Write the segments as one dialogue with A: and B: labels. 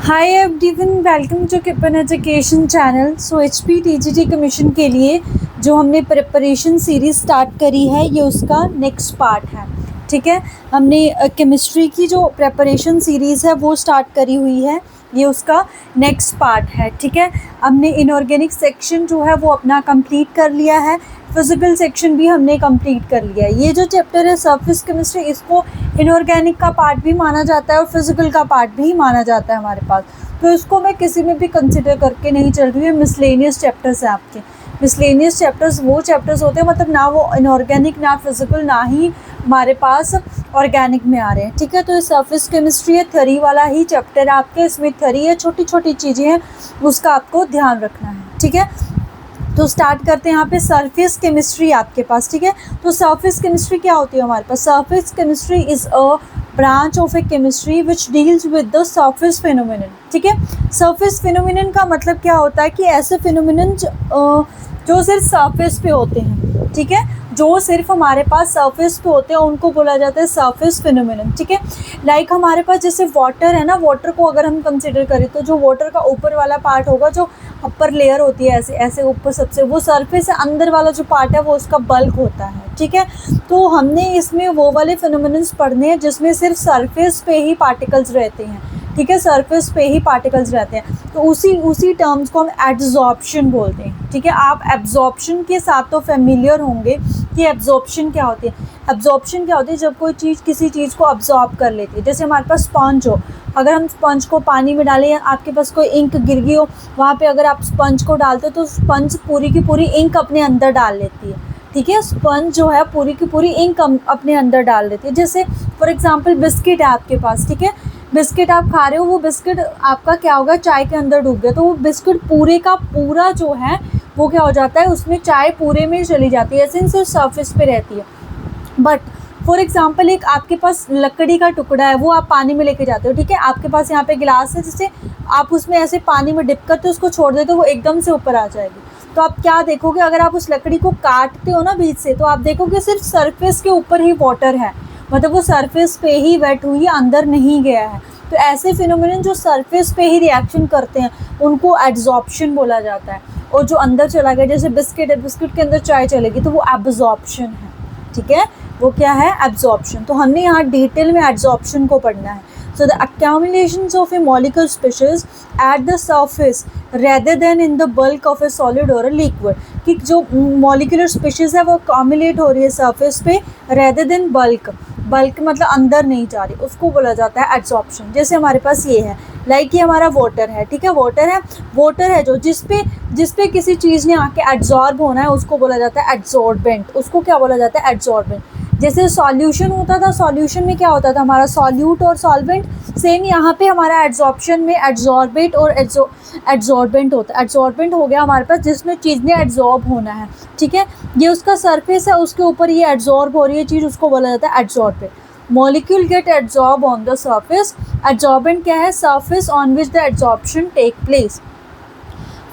A: Hi everyone, welcome to किपन education channel. So HPTGT commission के लिए जो हमने प्रिपरेशन सीरीज़ स्टार्ट करी है ये उसका नेक्स्ट पार्ट है। ठीक है, हमने केमिस्ट्री की जो प्रिपरेशन सीरीज़ है वो स्टार्ट करी हुई है, ये उसका नेक्स्ट पार्ट है। ठीक है, हमने इनऑर्गेनिक सेक्शन जो है वो अपना कंप्लीट कर लिया है, फिजिकल सेक्शन भी हमने कंप्लीट कर लिया है। ये जो चैप्टर है सरफेस केमिस्ट्री, इसको इनऑर्गेनिक का पार्ट भी माना जाता है और फिजिकल का पार्ट भी माना जाता है हमारे पास, तो इसको मैं किसी में भी कंसिडर करके नहीं चल रही हूँ। मिसलेनियस चैप्टर्स हैं आपके। मिसलेनियस चैप्टर्स वो चैप्टर्स होते हैं, मतलब ना वो इनऑर्गेनिक ना फिजिकल ना ही हमारे पास ऑर्गेनिक में आ रहे हैं। ठीक है, तो ये सरफेस केमिस्ट्री है, थ्योरी वाला ही चैप्टर है आपके। इसमें थ्योरी है, छोटी छोटी चीज़ें हैं, उसका आपको ध्यान रखना है। ठीक है, तो स्टार्ट करते हैं। यहाँ पे सरफेस केमिस्ट्री आपके पास। ठीक है, तो सरफेस केमिस्ट्री क्या होती है हमारे पास? Surface chemistry is a branch of a chemistry which deals with the surface phenomenon. ठीक है, सरफेस फिनोमिनन का मतलब क्या होता है कि ऐसे फिनोमिनन जो सिर्फ सरफेस पे होते हैं। ठीक है, जो सिर्फ हमारे पास सरफेस पे होते हैं उनको बोला जाता है सरफेस फिनोमिनन। ठीक है, लाइक हमारे पास जैसे वाटर है ना, वाटर को अगर हम कंसिडर करें तो जो वाटर का ऊपर वाला पार्ट होगा, जो अपर लेयर होती है ऐसे ऐसे ऊपर सबसे, वो सरफेस है। अंदर वाला जो पार्ट है वो उसका बल्क होता है। ठीक है, तो हमने इसमें वो वाले फिनोमिनन्स पढ़ने हैं जिसमें सिर्फ सरफेस पे ही पार्टिकल्स रहते हैं। ठीक है, सरफेस पे ही पार्टिकल्स रहते हैं, तो उसी टर्म्स को हम एब्जॉर्प्शन बोलते हैं। ठीक है, आप एब्जॉर्प्शन के साथ तो फेमिलियर होंगे कि एब्जॉर्प्शन क्या होती है। एब्जॉर्प्शन क्या होती है? जब कोई चीज़ किसी चीज़ को अब्जॉर्ब कर लेती है। जैसे हमारे पास स्पंज हो, अगर हम स्पंज को पानी में डालें या आपके पास कोई इंक गिर गई हो, वहाँ पे अगर आप स्पंज को डालते हो तो स्पंज पूरी की पूरी इंक अपने अंदर डाल लेती है। ठीक है, स्पंज जो है पूरी की पूरी इंक अपने अंदर डाल देती है। जैसे फॉर एग्जांपल बिस्किट है आपके पास। ठीक है, बिस्किट आप खा रहे हो, वो बिस्किट आपका क्या होगा, चाय के अंदर डूब गया, तो वो बिस्किट पूरे का पूरा जो है वो क्या हो जाता है, उसमें चाय पूरे में चली जाती है, ऐसे सिर्फ सरफेस पे रहती है। बट फॉर एग्जाम्पल एक आपके पास लकड़ी का टुकड़ा है, वो आप पानी में लेके जाते हो। ठीक है, आपके पास यहाँ पे गिलास है, जिससे आप उसमें ऐसे पानी में डिप करते हो, उसको छोड़ देते हो, वो एकदम से ऊपर आ जाएगी। तो आप क्या देखोगे, अगर आप उस लकड़ी को काटते हो ना बीच से, तो आप देखोगे सिर्फ सरफेस के ऊपर ही वाटर है, मतलब वो सरफेस पे ही वेट हुई है, अंदर नहीं गया है। तो ऐसे फिनोमिनन जो सरफेस पे ही रिएक्शन करते हैं उनको एड्जॉर्प्शन बोला जाता है। और जो अंदर चला गया, जैसे बिस्किट है, बिस्किट के अंदर चाय चलेगी, तो वो एब्जॉर्प्शन है। ठीक है, वो क्या है? एब्जॉर्प्शन। तो हमने यहाँ डिटेल में एब्जॉर्प्शन को पढ़ना है। So the accumulations of a molecule species at the surface rather than in the bulk of a solid or a liquid, कि जो molecular species है वो accumulate हो रही है surface पे rather than bulk मतलब अंदर नहीं जा रही, उसको बोला जाता है एब्जॉर्प्शन। जैसे हमारे पास ये है, लाइक ये हमारा वाटर है। ठीक है, वाटर है जो जिस पे किसी चीज़ ने आके एब्जॉर्ब होना है, उसको बोला जाता है एब्जॉर्बेंट। उसको क्या बोला जाता है? एब्जॉर्बेंट। जैसे सॉल्यूशन होता था, सॉल्यूशन में क्या होता था हमारा? सॉल्यूट और सॉल्वेंट। सेम यहाँ पे हमारा एड्जॉर्प्शन में एड्जॉर्बेट और एड्जॉर्बेंट होता है। एड्जॉर्बेंट हो गया हमारे पास जिसमें चीज़ ने एड्जॉर्ब होना है। ठीक है, ये उसका सरफेस है, उसके ऊपर ये एड्जॉर्ब हो रही है चीज़, उसको बोला जाता है adsorbent. Molecule get adsorb on the surface. Adsorbent क्या है? Surface on which the adsorption take place.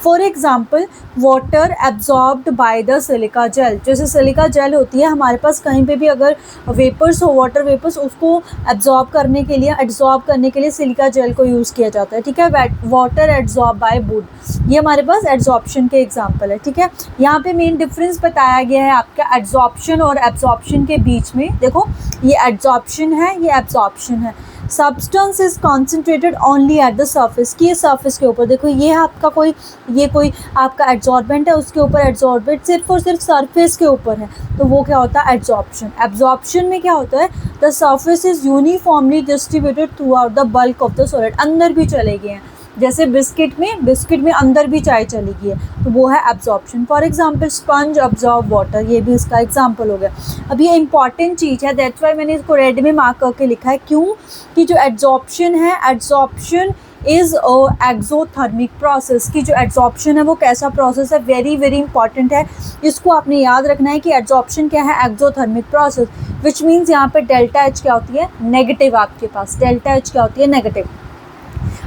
A: For example water absorbed by the silica gel. जैसे सिलिका जेल होती है हमारे पास, कहीं पे भी अगर वेपर्स हो, वाटर वेपर्स, उसको एब्जॉर्ब करने के लिए सिलिका जेल को यूज़ किया जाता है। ठीक है, वाटर एब्जॉर्ब बाय वुड, ये हमारे पास एब्जॉर्प्शन के एग्जाम्पल है। ठीक है, यहाँ पे मेन डिफरेंस बताया गया है आपका एब्जॉर्प्शन और एब्जॉर्प्शन के बीच में। देखो, ये एब्जॉर्प्शन है, ये एब्जॉर्प्शन है। Substance is concentrated only at the surface, की ये सर्फेस के ऊपर। देखो, ये आपका कोई आपका एड्जॉर्बेंट है, उसके ऊपर एड्जॉर्बेंट सिर्फ और सिर्फ सरफेस के ऊपर है, तो वो क्या होता है? एब्जॉर्प्शन। एब्जॉर्प्शन में क्या होता है? The surface is uniformly distributed through out the bulk of the solid. अंदर भी चले गए हैं, जैसे बिस्किट में अंदर भी चाय चली गई है, तो वो है absorption. For example sponge absorb water, ये भी इसका एग्जांपल हो गया। अब ये इंपॉर्टेंट चीज़ है, दैट्स वाई मैंने इसको रेड में मार्क करके लिखा है। क्यों? कि जो एब्जॉर्प्शन है, एब्जॉर्प्शन इज़ एक्सोथर्मिक प्रोसेस। की जो एब्जॉर्प्शन है वो कैसा प्रोसेस है? वेरी वेरी इंपॉर्टेंट है, इसको आपने याद रखना है कि एब्जॉर्प्शन क्या है? एक्सोथर्मिक प्रोसेस, विच मीन्स यहाँ पे डेल्टा एच क्या होती है? नेगेटिव। आपके पास डेल्टा एच क्या होती है? नेगेटिव।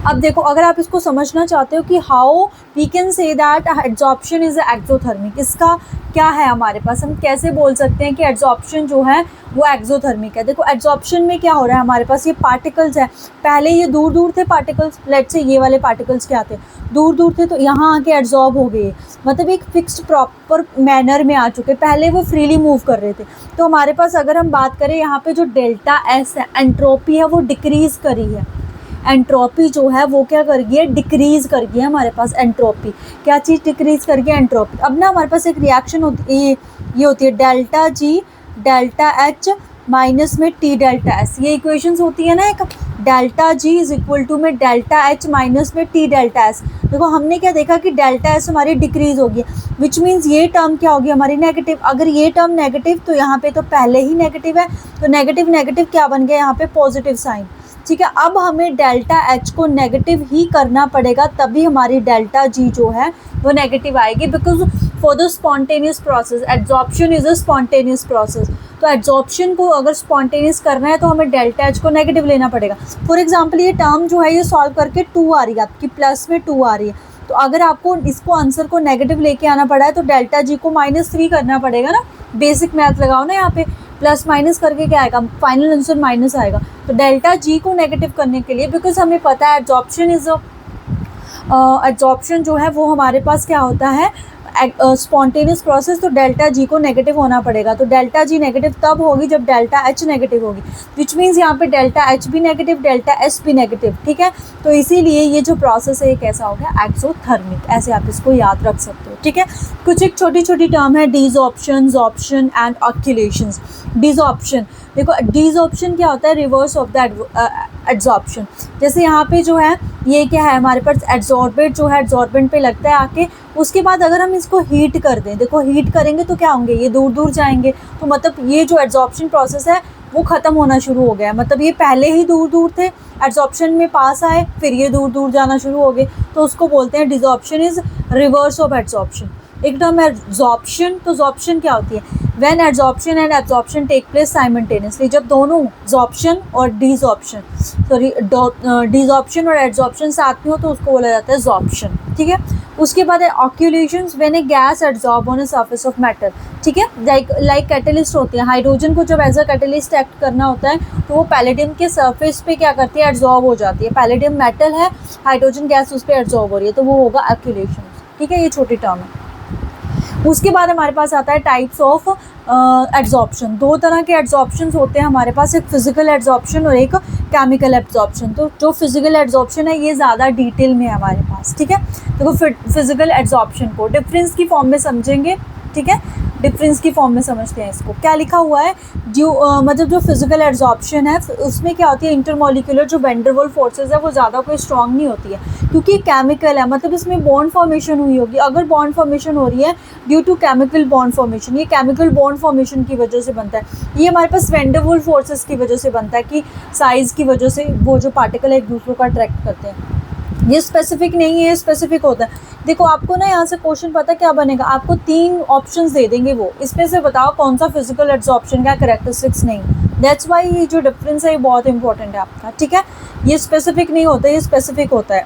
A: अब देखो, अगर आप इसको समझना चाहते हो कि how we can say that adsorption is exothermic, इसका क्या है हमारे पास, हम कैसे बोल सकते हैं कि एड्जॉर्प्शन जो है वो एक्सोथर्मिक है। देखो एड्जॉर्प्शन में क्या हो रहा है, हमारे पास ये पार्टिकल्स है, पहले ये दूर दूर थे पार्टिकल्स, लेट्स से ये वाले पार्टिकल्स क्या थे, दूर दूर थे, तो यहाँ आके एड्जॉर्ब हो गए, मतलब एक फिक्स्ड प्रॉपर मैनर में आ चुके, पहले वो फ्रीली मूव कर रहे थे। तो हमारे पास अगर हम बात करें यहाँ पे जो डेल्टा एस है, एंट्रोपी है वो डिक्रीज़ करी है, एंट्रोपी जो है वो क्या कर गई है, डिक्रीज़ कर गई है। हमारे पास एंट्रोपी, क्या चीज़ डिक्रीज़ कर गई है, एंट्रोपी। अब ना हमारे पास एक रिएक्शन होती है, ये होती है delta G delta H minus में टी डेल्टा एस, ये इक्वेशंस होती है ना, एक delta G is equal to में डेल्टा एच माइनस में टी डेल्टा एस। देखो हमने क्या देखा कि डेल्टा एस हमारी डिक्रीज़ होगी, विच मीन्स ये टर्म क्या होगी हमारी नेगेटिव। अगर ये टर्म नेगेटिव तो यहाँ पे तो पहले ही नेगेटिव है, तो नेगेटिव नेगेटिव क्या बन गया यहाँ पे पॉजिटिव साइन, ठीक है। अब हमें डेल्टा एच को नेगेटिव ही करना पड़ेगा, तभी हमारी डेल्टा जी जो है वो नेगेटिव आएगी, because for the spontaneous process adsorption is a spontaneous process. तो एड्जॉर्प्शन को अगर स्पॉन्टेनियस करना है तो हमें डेल्टा एच को नेगेटिव लेना पड़ेगा। फॉर एग्जाम्पल ये टर्म जो है ये सॉल्व करके 2 आ रही है आपकी, प्लस में 2 आ रही है, तो अगर आपको इसको आंसर को नेगेटिव लेके आना पड़ा है तो डेल्टा जी को -3 करना पड़ेगा ना, बेसिक मैथ लगाओ ना, यहाँ पे प्लस माइनस करके क्या आएगा, फाइनल आंसर माइनस आएगा। तो डेल्टा जी को नेगेटिव करने के लिए, बिकॉज हमें पता है एड्जॉर्प्शन जो है वो हमारे पास क्या होता है, स्पॉन्टेनियस प्रोसेस, तो डेल्टा जी को नेगेटिव होना पड़ेगा। तो डेल्टा जी नेगेटिव तब होगी जब डेल्टा एच नेगेटिव होगी, विच मीन्स यहाँ पे डेल्टा एच भी नेगेटिव, डेल्टा एस भी नेगेटिव, ठीक है। तो इसीलिए ये जो प्रोसेस है ये कैसा हो गया, एक्सोथर्मिक, ऐसे आप इसको याद रख सकते हो, ठीक है। कुछ एक छोटी छोटी टर्म है, डिसऑर्प्शन, ऑप्शन एंड ऑक्यूलेशंस। डिसऑर्प्शन, देखो डिसऑर्प्शन क्या होता है, रिवर्स ऑफ द एड्जॉर्प्शन। जैसे यहाँ पे जो है ये क्या है हमारे पास, एड्जॉर्बेंट जो है एड्जॉर्बेंट पे लगता है आके, उसके बाद अगर हम इसको हीट कर दें, देखो हीट करेंगे तो क्या होंगे, ये दूर दूर जाएंगे, तो मतलब ये जो एड्जॉर्प्शन प्रोसेस है वो ख़त्म होना शुरू हो गया, मतलब ये पहले ही दूर दूर थे, एड्जॉर्प्शन में पास आए, फिर ये दूर दूर जाना शुरू हो गए, तो उसको बोलते हैं desorption is reverse of adsorption. एक टर्म है ज़ॉर्प्शन, तो ज़ॉर्प्शन क्या होती है, when adsorption and absorption take place simultaneously, जब दोनों ज़ॉर्प्शन और डिसऑर्प्शन, सॉरी डिसऑर्प्शन और एड्जॉर्प्शन साथ में हो तो उसको बोला जाता है ज़ॉर्प्शन, ठीक है। उसके बाद है occlusions, when a gas adsorb on a surface of metal, ठीक है। लाइक कैटलिस्ट होते हैं, हाइड्रोजन को जब एज अ कैटलिस्ट एक्ट करना होता है तो वो पैलेडियम के सरफेस पे क्या करती है, एड्जॉर्ब हो जाती है। पैलेडियम मेटल है, हाइड्रोजन गैस उस पर एड्जॉर्ब हो रही है, तो वो होगा ऑक्यूलेशन, ठीक है। ये छोटी टर्म है। उसके बाद हमारे पास आता है टाइप्स ऑफ एड्जॉर्प्शन। 2 तरह के एड्जॉर्प्शन होते हैं हमारे पास, एक फिजिकल एड्जॉर्प्शन और एक केमिकल एड्जॉर्प्शन। तो जो फिजिकल एड्जॉर्प्शन है ये ज़्यादा डिटेल में है हमारे पास, ठीक है। देखो फिजिकल एड्जॉर्प्शन को डिफरेंस की फॉर्म में समझेंगे, ठीक है, डिफरेंस की फॉर्म में समझते हैं इसको। क्या लिखा हुआ है, मतलब जो फिजिकल एड्जॉर्प्शन है उसमें क्या होती है, इंटरमोलिकुलर जो वैन डर वाल्स फोर्सेस है वो ज़्यादा कोई स्ट्रांग नहीं होती है, क्योंकि केमिकल है, मतलब इसमें बॉन्ड फॉर्मेशन हुई होगी। अगर बॉन्ड फॉर्मेशन हो रही है due to chemical bond formation, ये केमिकल बॉन्ड फॉर्मेशन की वजह से बनता है। ये हमारे पास वैन डर वाल्स फोर्सेस की वजह से बनता है, कि साइज़ की वजह से वो जो पार्टिकल है एक दूसरे को अट्रैक्ट करते हैं। ये स्पेसिफिक नहीं है, ये स्पेसिफिक होता है। देखो आपको ना यहाँ से क्वेश्चन पता क्या बनेगा, आपको 3 ऑप्शंस दे देंगे, वो इसमें से बताओ कौन सा फिजिकल एड्जॉर्प्शन का कैरेक्टरिस्टिक्स नहीं। दैट्स वाई ये जो डिफरेंस है ये बहुत इंपॉर्टेंट है आपका, ठीक है। ये स्पेसिफिक नहीं होता, ये स्पेसिफिक होता है।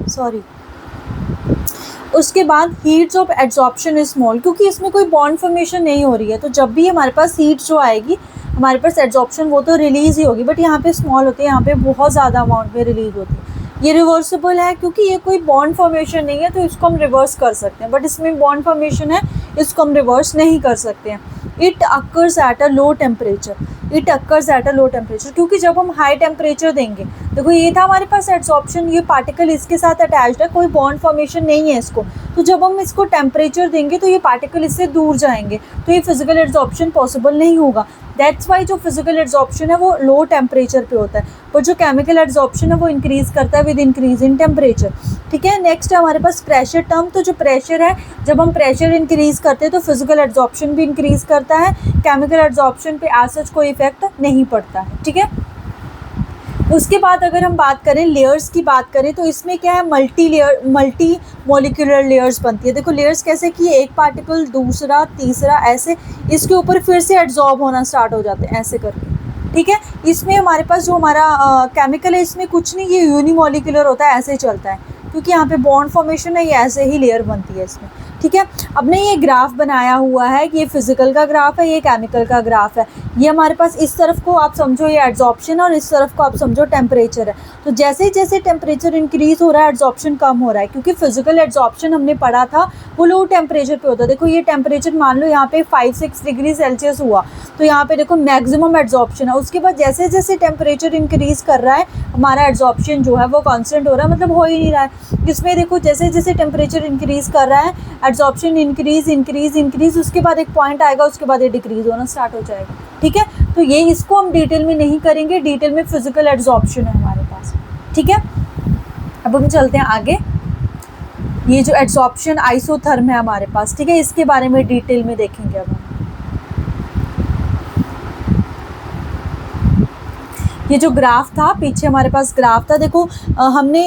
A: सॉरी। उसके बाद heats of adsorption is small, क्योंकि इसमें कोई बॉन्ड फॉर्मेशन नहीं हो रही है, तो जब भी हमारे पास हीट जो आएगी हमारे पास एड्जॉर्प्शन वो तो रिलीज़ ही होगी, बट यहाँ पे स्मॉल होती है, यहाँ पे बहुत ज़्यादा अमाउंट में रिलीज होती है। ये रिवर्सिबल है क्योंकि ये कोई बॉन्ड फॉर्मेशन नहीं है, तो इसको हम रिवर्स कर सकते हैं, बट इसमें बॉन्ड फॉर्मेशन है, इसको हम रिवर्स नहीं कर सकते हैं। It occurs at a low temperature, it occurs at a low temperature, क्योंकि जब हम हाई टेम्परेचर देंगे, देखो ये था हमारे पास एड्जॉर्प्शन, ये पार्टिकल इसके साथ अटैच्ड है, कोई बॉन्ड फॉर्मेशन नहीं है इसको, तो जब हम इसको टेम्परेचर देंगे तो ये पार्टिकल इससे दूर जाएंगे, तो ये फिजिकल एड्जॉर्प्शन पॉसिबल नहीं होगा। दैट्स वाई जो फिजिकल एड्जॉर्प्शन है वो लो टेम्परेचर पे होता है, पर जो केमिकल एड्जॉर्प्शन है वो इंक्रीज़ करता है विद इंक्रीज इन टेम्परेचर, ठीक है। नेक्स्ट है हमारे पास प्रेशर टर्म, तो जो प्रेशर है, जब हम प्रेशर इंक्रीज़ करते हैं तो फिजिकल एड्जॉर्प्शन भी इंक्रीज़ करता है, केमिकल एड्जॉर्प्शन पे एज सच कोई इफेक्ट नहीं पड़ता है, ठीक है। उसके बाद अगर हम बात करें लेयर्स की बात करें तो इसमें क्या है, मल्टी मॉलिक्यूलर लेयर्स बनती है। देखो लेयर्स कैसे कि एक पार्टिकल दूसरा तीसरा ऐसे इसके ऊपर फिर से एड्जॉर्ब होना स्टार्ट हो जाते हैं ऐसे करके, ठीक है। इसमें हमारे पास जो हमारा केमिकल है इसमें कुछ नहीं, ये यूनिमॉलिक्यूलर होता है, ऐसे ही चलता है क्योंकि यहाँ पे बॉन्ड फॉर्मेशन है, ये ऐसे ही लेयर बनती है इसमें, ठीक है। अब ने ये ग्राफ बनाया हुआ है कि ये फिजिकल का ग्राफ है, ये केमिकल का ग्राफ है। ये हमारे पास इस तरफ को आप समझो ये एड्जॉर्प्शन और इस तरफ को आप समझो टेम्परेचर है। तो जैसे जैसे टेम्परेचर इंक्रीज़ हो रहा है एड्जॉर्प्शन कम हो रहा है, क्योंकि फिजिकल एड्जॉर्प्शन हमने पढ़ा था वो लो टेम्परेचर पे होता है। देखो ये टेम्परेचर मान लो यहाँ पे 5-6 डिग्री सेल्सियस हुआ, तो यहाँ पे देखो मैक्सिमम एड्जॉर्प्शन है। उसके बाद जैसे जैसे टेम्परेचर इंक्रीज़ कर रहा है हमारा एड्जॉर्प्शन जो है वो कांस्टेंट हो रहा है, मतलब हो ही नहीं रहा है। इसमें देखो जैसे जैसे टेम्परेचर इंक्रीज़ कर रहा है एड्जॉर्प्शन इंक्रीज़, उसके बाद एक पॉइंट आएगा, उसके बाद ये डिक्रीज़ होना स्टार्ट हो जाएगा, ठीक है। तो ये इसको हम डिटेल में नहीं करेंगे, डिटेल में फिजिकल एड्जॉर्प्शन है हमारे पास, ठीक है। अब हम चलते हैं आगे। ये जो एड्जॉर्प्शन आइसोथर्म है हमारे पास, ठीक है, इसके बारे में डिटेल में देखेंगे अब हम। ये जो ग्राफ था पीछे हमारे पास ग्राफ था, देखो हमने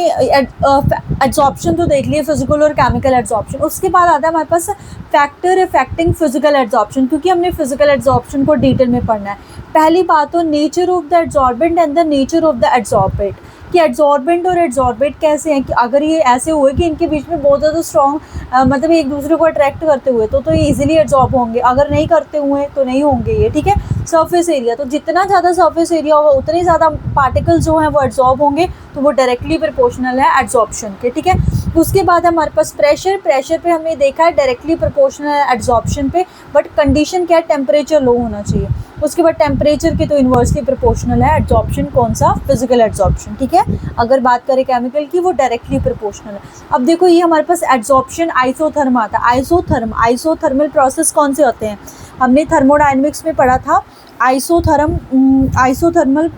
A: एड्जॉर्प्शन तो देख लिया फिजिकल और केमिकल एड्जॉर्प्शन। उसके बाद आता है हमारे पास फैक्टर अफेक्टिंग फिजिकल एड्जॉर्प्शन, क्योंकि हमने फिजिकल एड्जॉर्प्शन को डिटेल में पढ़ना है। पहली बात तो nature of the adsorbent and the nature of the adsorbent, कि एड्जॉर्बेंट और एड्जॉर्बेट कैसे हैं, कि अगर ये ऐसे हुए कि इनके बीच में बहुत ज़्यादा स्ट्रॉन्ग मतलब एक दूसरे को अट्रैक्ट करते हुए तो ये इजीली एड्जॉर्ब होंगे, अगर नहीं करते हुए तो नहीं होंगे ये, ठीक है। सरफेस एरिया, तो जितना ज़्यादा सरफेस एरिया होगा उतने ज़्यादा पार्टिकल जो हैं वो एड्जॉर्ब होंगे, तो वो डायरेक्टली प्रोपोर्शनल है एड्जॉर्प्शन के, ठीक है। उसके बाद हमारे पास प्रेशर पे हमने देखा है डायरेक्टली प्रोपोर्शनल है एड्जॉर्प्शन पे, बट कंडीशन क्या है, टेम्परेचर लो होना चाहिए। उसके बाद टेम्परेचर के तो इन्वर्सली प्रोपोर्शनल है एड्जॉर्प्शन, कौन सा, फिजिकल एड्जॉर्प्शन, ठीक है। अगर बात करें केमिकल की वो डायरेक्टली प्रोपोर्शनल है। अब देखो ये हमारे पास एड्जॉर्प्शन आइसोथर्म आता है। आइसोथर्मल प्रोसेस कौन से होते हैं, हमने थर्मोडायनेमिक्स में पढ़ा था। आइसोथर्मल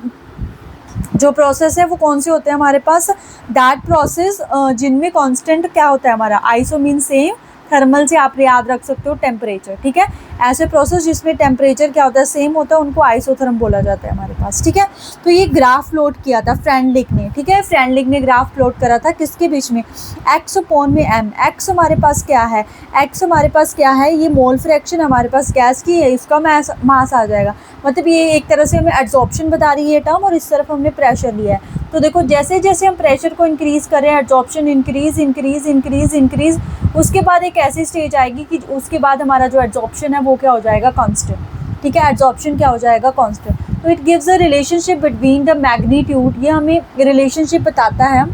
A: जो प्रोसेस है वो कौन से होते हैं हमारे पास, दैट प्रोसेस जिनमें कांस्टेंट क्या होता है हमारा, आइसो मीन सेम, थर्मल से आप याद रख सकते हो टेम्परेचर, ठीक है। ऐसे प्रोसेस जिसमें टेम्परेचर क्या होता है, सेम होता है, उनको आइसोथर्म बोला जाता है हमारे पास, ठीक है। तो ये ग्राफ प्लॉट किया था फ्रेंडलिक ने, ठीक है। फ्रेंडलिक ने ग्राफ प्लॉट करा था किसके बीच में, एक्स अपॉन में एम। एक्स हमारे पास क्या है, ये मोल फ्रैक्शन हमारे पास गैस की है, इसका मास आ जाएगा। मतलब ये एक तरह से हमें एड्जॉर्प्शन बता रही है टर्म, और इस तरफ हमने प्रेशर लिया है। तो देखो जैसे जैसे हम प्रेशर को इंक्रीज़ करें एड्जॉर्प्शन इंक्रीज़, उसके बाद एक ऐसी स्टेज आएगी कि उसके बाद हमारा जो एड्जॉर्प्शन है वो क्या हो जाएगा, कांस्टेंट, ठीक है। एड्जॉर्प्शन क्या हो जाएगा, कांस्टेंट। तो it gives a relationship between the magnitude, ये हमें रिलेशनशिप बताता है,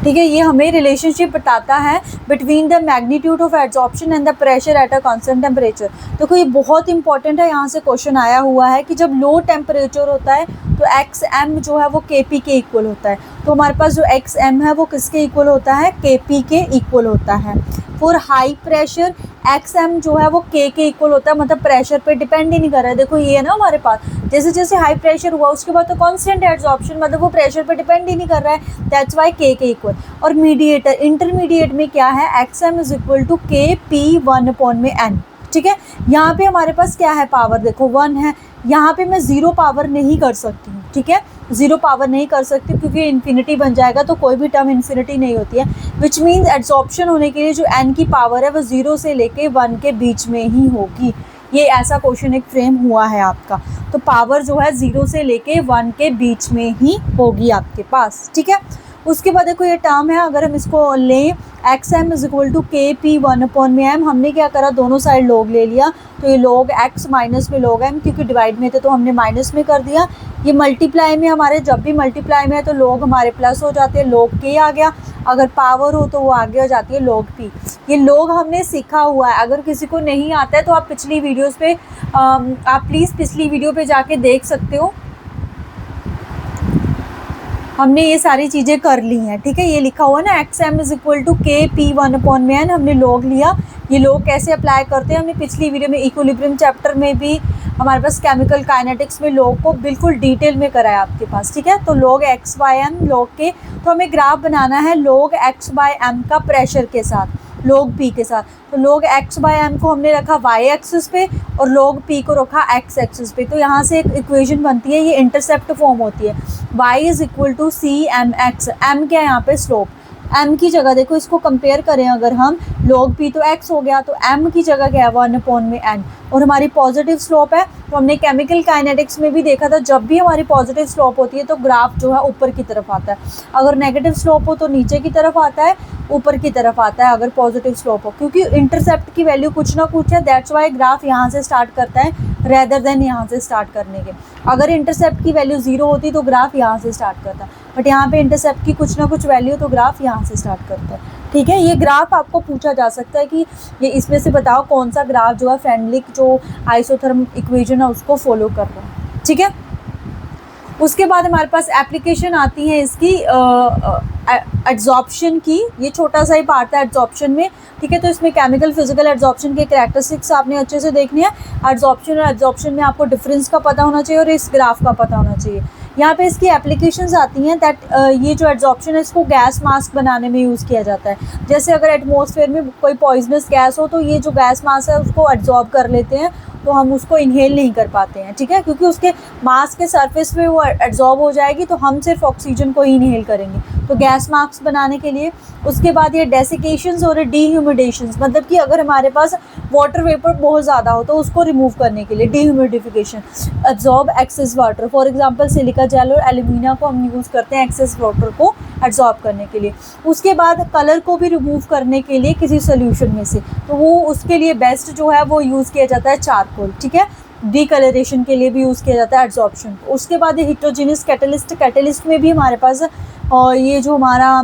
A: ठीक है। ये हमें रिलेशनशिप बताता है between the magnitude of adsorption and the pressure at a constant temperature. देखो ये बहुत इंपॉर्टेंट है, यहाँ से क्वेश्चन आया हुआ है कि जब लो टेम्परेचर होता है तो एक्स एम जो है वो के पी के इक्वल होता है। तो हमारे पास जो एक्स एम है वो किसके इक्वल होता है, के पी के इक्वल होता है। For high pressure x m जो है वो के इक्वल होता है, मतलब प्रेशर पे डिपेंड ही नहीं कर रहा है। देखो ये है ना हमारे पास, जैसे जैसे हाई प्रेशर हुआ उसके बाद तो कांस्टेंट एड्जॉर्प्शन, मतलब वो प्रेशर पे डिपेंड ही नहीं कर रहा है, दैट्स वाई के इक्वल। और मीडिएटर इंटरमीडिएट में क्या है, x m is equal to K P 1 upon में एन, ठीक है। यहाँ पे हमारे पास क्या है, पावर देखो 1 है, यहाँ पे मैं 0 पावर नहीं कर सकती हूँ, ठीक है। 0 पावर नहीं कर सकती क्योंकि इन्फिनिटी बन जाएगा, तो कोई भी टर्म इन्फिनिटी नहीं होती है, विच मीन्स एड्जॉर्प्शन होने के लिए जो n की पावर है वो 0 से लेके 1 के बीच में ही होगी। ये ऐसा क्वेश्चन एक फ्रेम हुआ है आपका, तो पावर जो है 0 से लेके 1 के बीच में ही होगी आपके पास, ठीक है। उसके बाद देखो ये टर्म है, अगर हम इसको लें x m is equal to K P 1 upon में एम, हमने क्या करा, दोनों साइड लॉग ले लिया, तो ये लॉग एक्स माइनस में लॉग एम, क्योंकि डिवाइड में थे तो हमने माइनस में कर दिया। ये मल्टीप्लाई में हमारे, जब भी मल्टीप्लाई में है तो लॉग हमारे प्लस हो जाते हैं, लॉग के आ गया, अगर पावर हो तो वो आगे हो जाती है लॉग पी। ये लॉग हमने सीखा हुआ है, अगर किसी को नहीं आता है तो आप पिछली वीडियोज़ पे आप प्लीज़ पिछली वीडियो पे जाके देख सकते हो, हमने ये सारी चीज़ें कर ली हैं, ठीक है। ये लिखा हुआ ना x m is equal to K P 1 upon में एन, हमने लॉग लिया। ये लॉग कैसे अप्लाई करते हैं हमने पिछली वीडियो में इक्विलिब्रियम चैप्टर में भी, हमारे पास केमिकल काइनेटिक्स में लॉग को बिल्कुल डिटेल में कराया आपके पास, ठीक है। तो log x by m log K, तो हमें ग्राफ बनाना है लॉग एक्स बाय एम का प्रेशर के साथ। log p के साथ। तो log x बाय m को हमने रखा y एक्सिस पे और log p को रखा x एक्सिस पे। तो यहाँ से एक इक्वेशन बनती है, ये इंटरसेप्ट फॉर्म होती है, y is equal to c m x. m क्या है यहाँ पे स्लोप, m की जगह देखो इसको कंपेयर करें अगर हम, log p तो x हो गया, तो m की जगह क्या है 1/n, और हमारी पॉजिटिव स्लोप है। तो हमने केमिकल काइनेटिक्स में भी देखा था, जब भी हमारी पॉजिटिव स्लोप होती है तो ग्राफ जो है ऊपर की तरफ आता है, अगर नेगेटिव स्लोप हो तो नीचे की तरफ आता है, ऊपर की तरफ आता है अगर पॉजिटिव स्लोप हो, क्योंकि इंटरसेप्ट की वैल्यू कुछ ना कुछ है, दैट्स वाई ग्राफ यहाँ से स्टार्ट करता है रेदर देन यहाँ से स्टार्ट करने के। अगर इंटरसेप्ट की वैल्यू 0 होती तो ग्राफ यहाँ से स्टार्ट करता है, बट यहाँ पे इंटरसेप्ट की कुछ ना कुछ वैल्यू तो ग्राफ यहाँ से स्टार्ट करता है। ठीक है, ये ग्राफ आपको पूछा जा सकता है कि ये इसमें से बताओ कौन सा ग्राफ जो है फ्रेंडलिक जो आइसोथर्मल इक्वेशन है उसको फॉलो कर रहा है। ठीक है, उसके बाद हमारे पास एप्लीकेशन आती है इसकी एड्जॉर्प्शन की। ये छोटा सा ही पार्ट है एड्जॉर्प्शन में। ठीक है, तो इसमें केमिकल फिजिकल एड्जॉर्प्शन के कैरेक्टरिस्टिक्स आपने अच्छे से देखनी है। एड्जॉर्प्शन और एड्जॉर्प्शन में आपको डिफरेंस का पता होना चाहिए और इस ग्राफ का पता होना चाहिए। यहाँ पे इसकी एप्लीकेशंस आती हैं दैट ये जो एड्जॉर्प्शन है इसको गैस मास्क बनाने में यूज़ किया जाता है। जैसे अगर एटमॉस्फेयर में कोई पॉइजनस गैस हो तो ये जो गैस मास्क है उसको एड्जॉर्ब कर लेते हैं, तो हम उसको इनहेल नहीं कर पाते हैं। ठीक है, क्योंकि उसके मास्क के सरफेस पे वो एड्जॉर्ब हो जाएगी, तो हम सिर्फ ऑक्सीजन को ही इनहेल करेंगे, तो गैस मास्क बनाने के लिए। उसके बाद ये डेसिकेशंस और डीह्यूमिडेशंस, मतलब कि अगर हमारे पास वाटर वेपर बहुत ज़्यादा हो तो उसको रिमूव करने के लिए dehumidification. Absorb excess water, for example silica gel और एल्यूमिना को हम यूज़ करते हैं एक्सेस वाटर को एब्जॉर्ब करने के लिए। उसके बाद कलर को भी रिमूव करने के लिए किसी सोल्यूशन में से, तो वो उसके लिए बेस्ट जो है वो यूज़ किया जाता है चारकोल। ठीक है, डीकलरेशन के लिए भी यूज़ किया जाता है एड्जॉर्प्शन। उसके बाद ये हिट्रोजीनियस कैटलिस्ट, कैटलिस्ट में भी हमारे पास और ये जो हमारा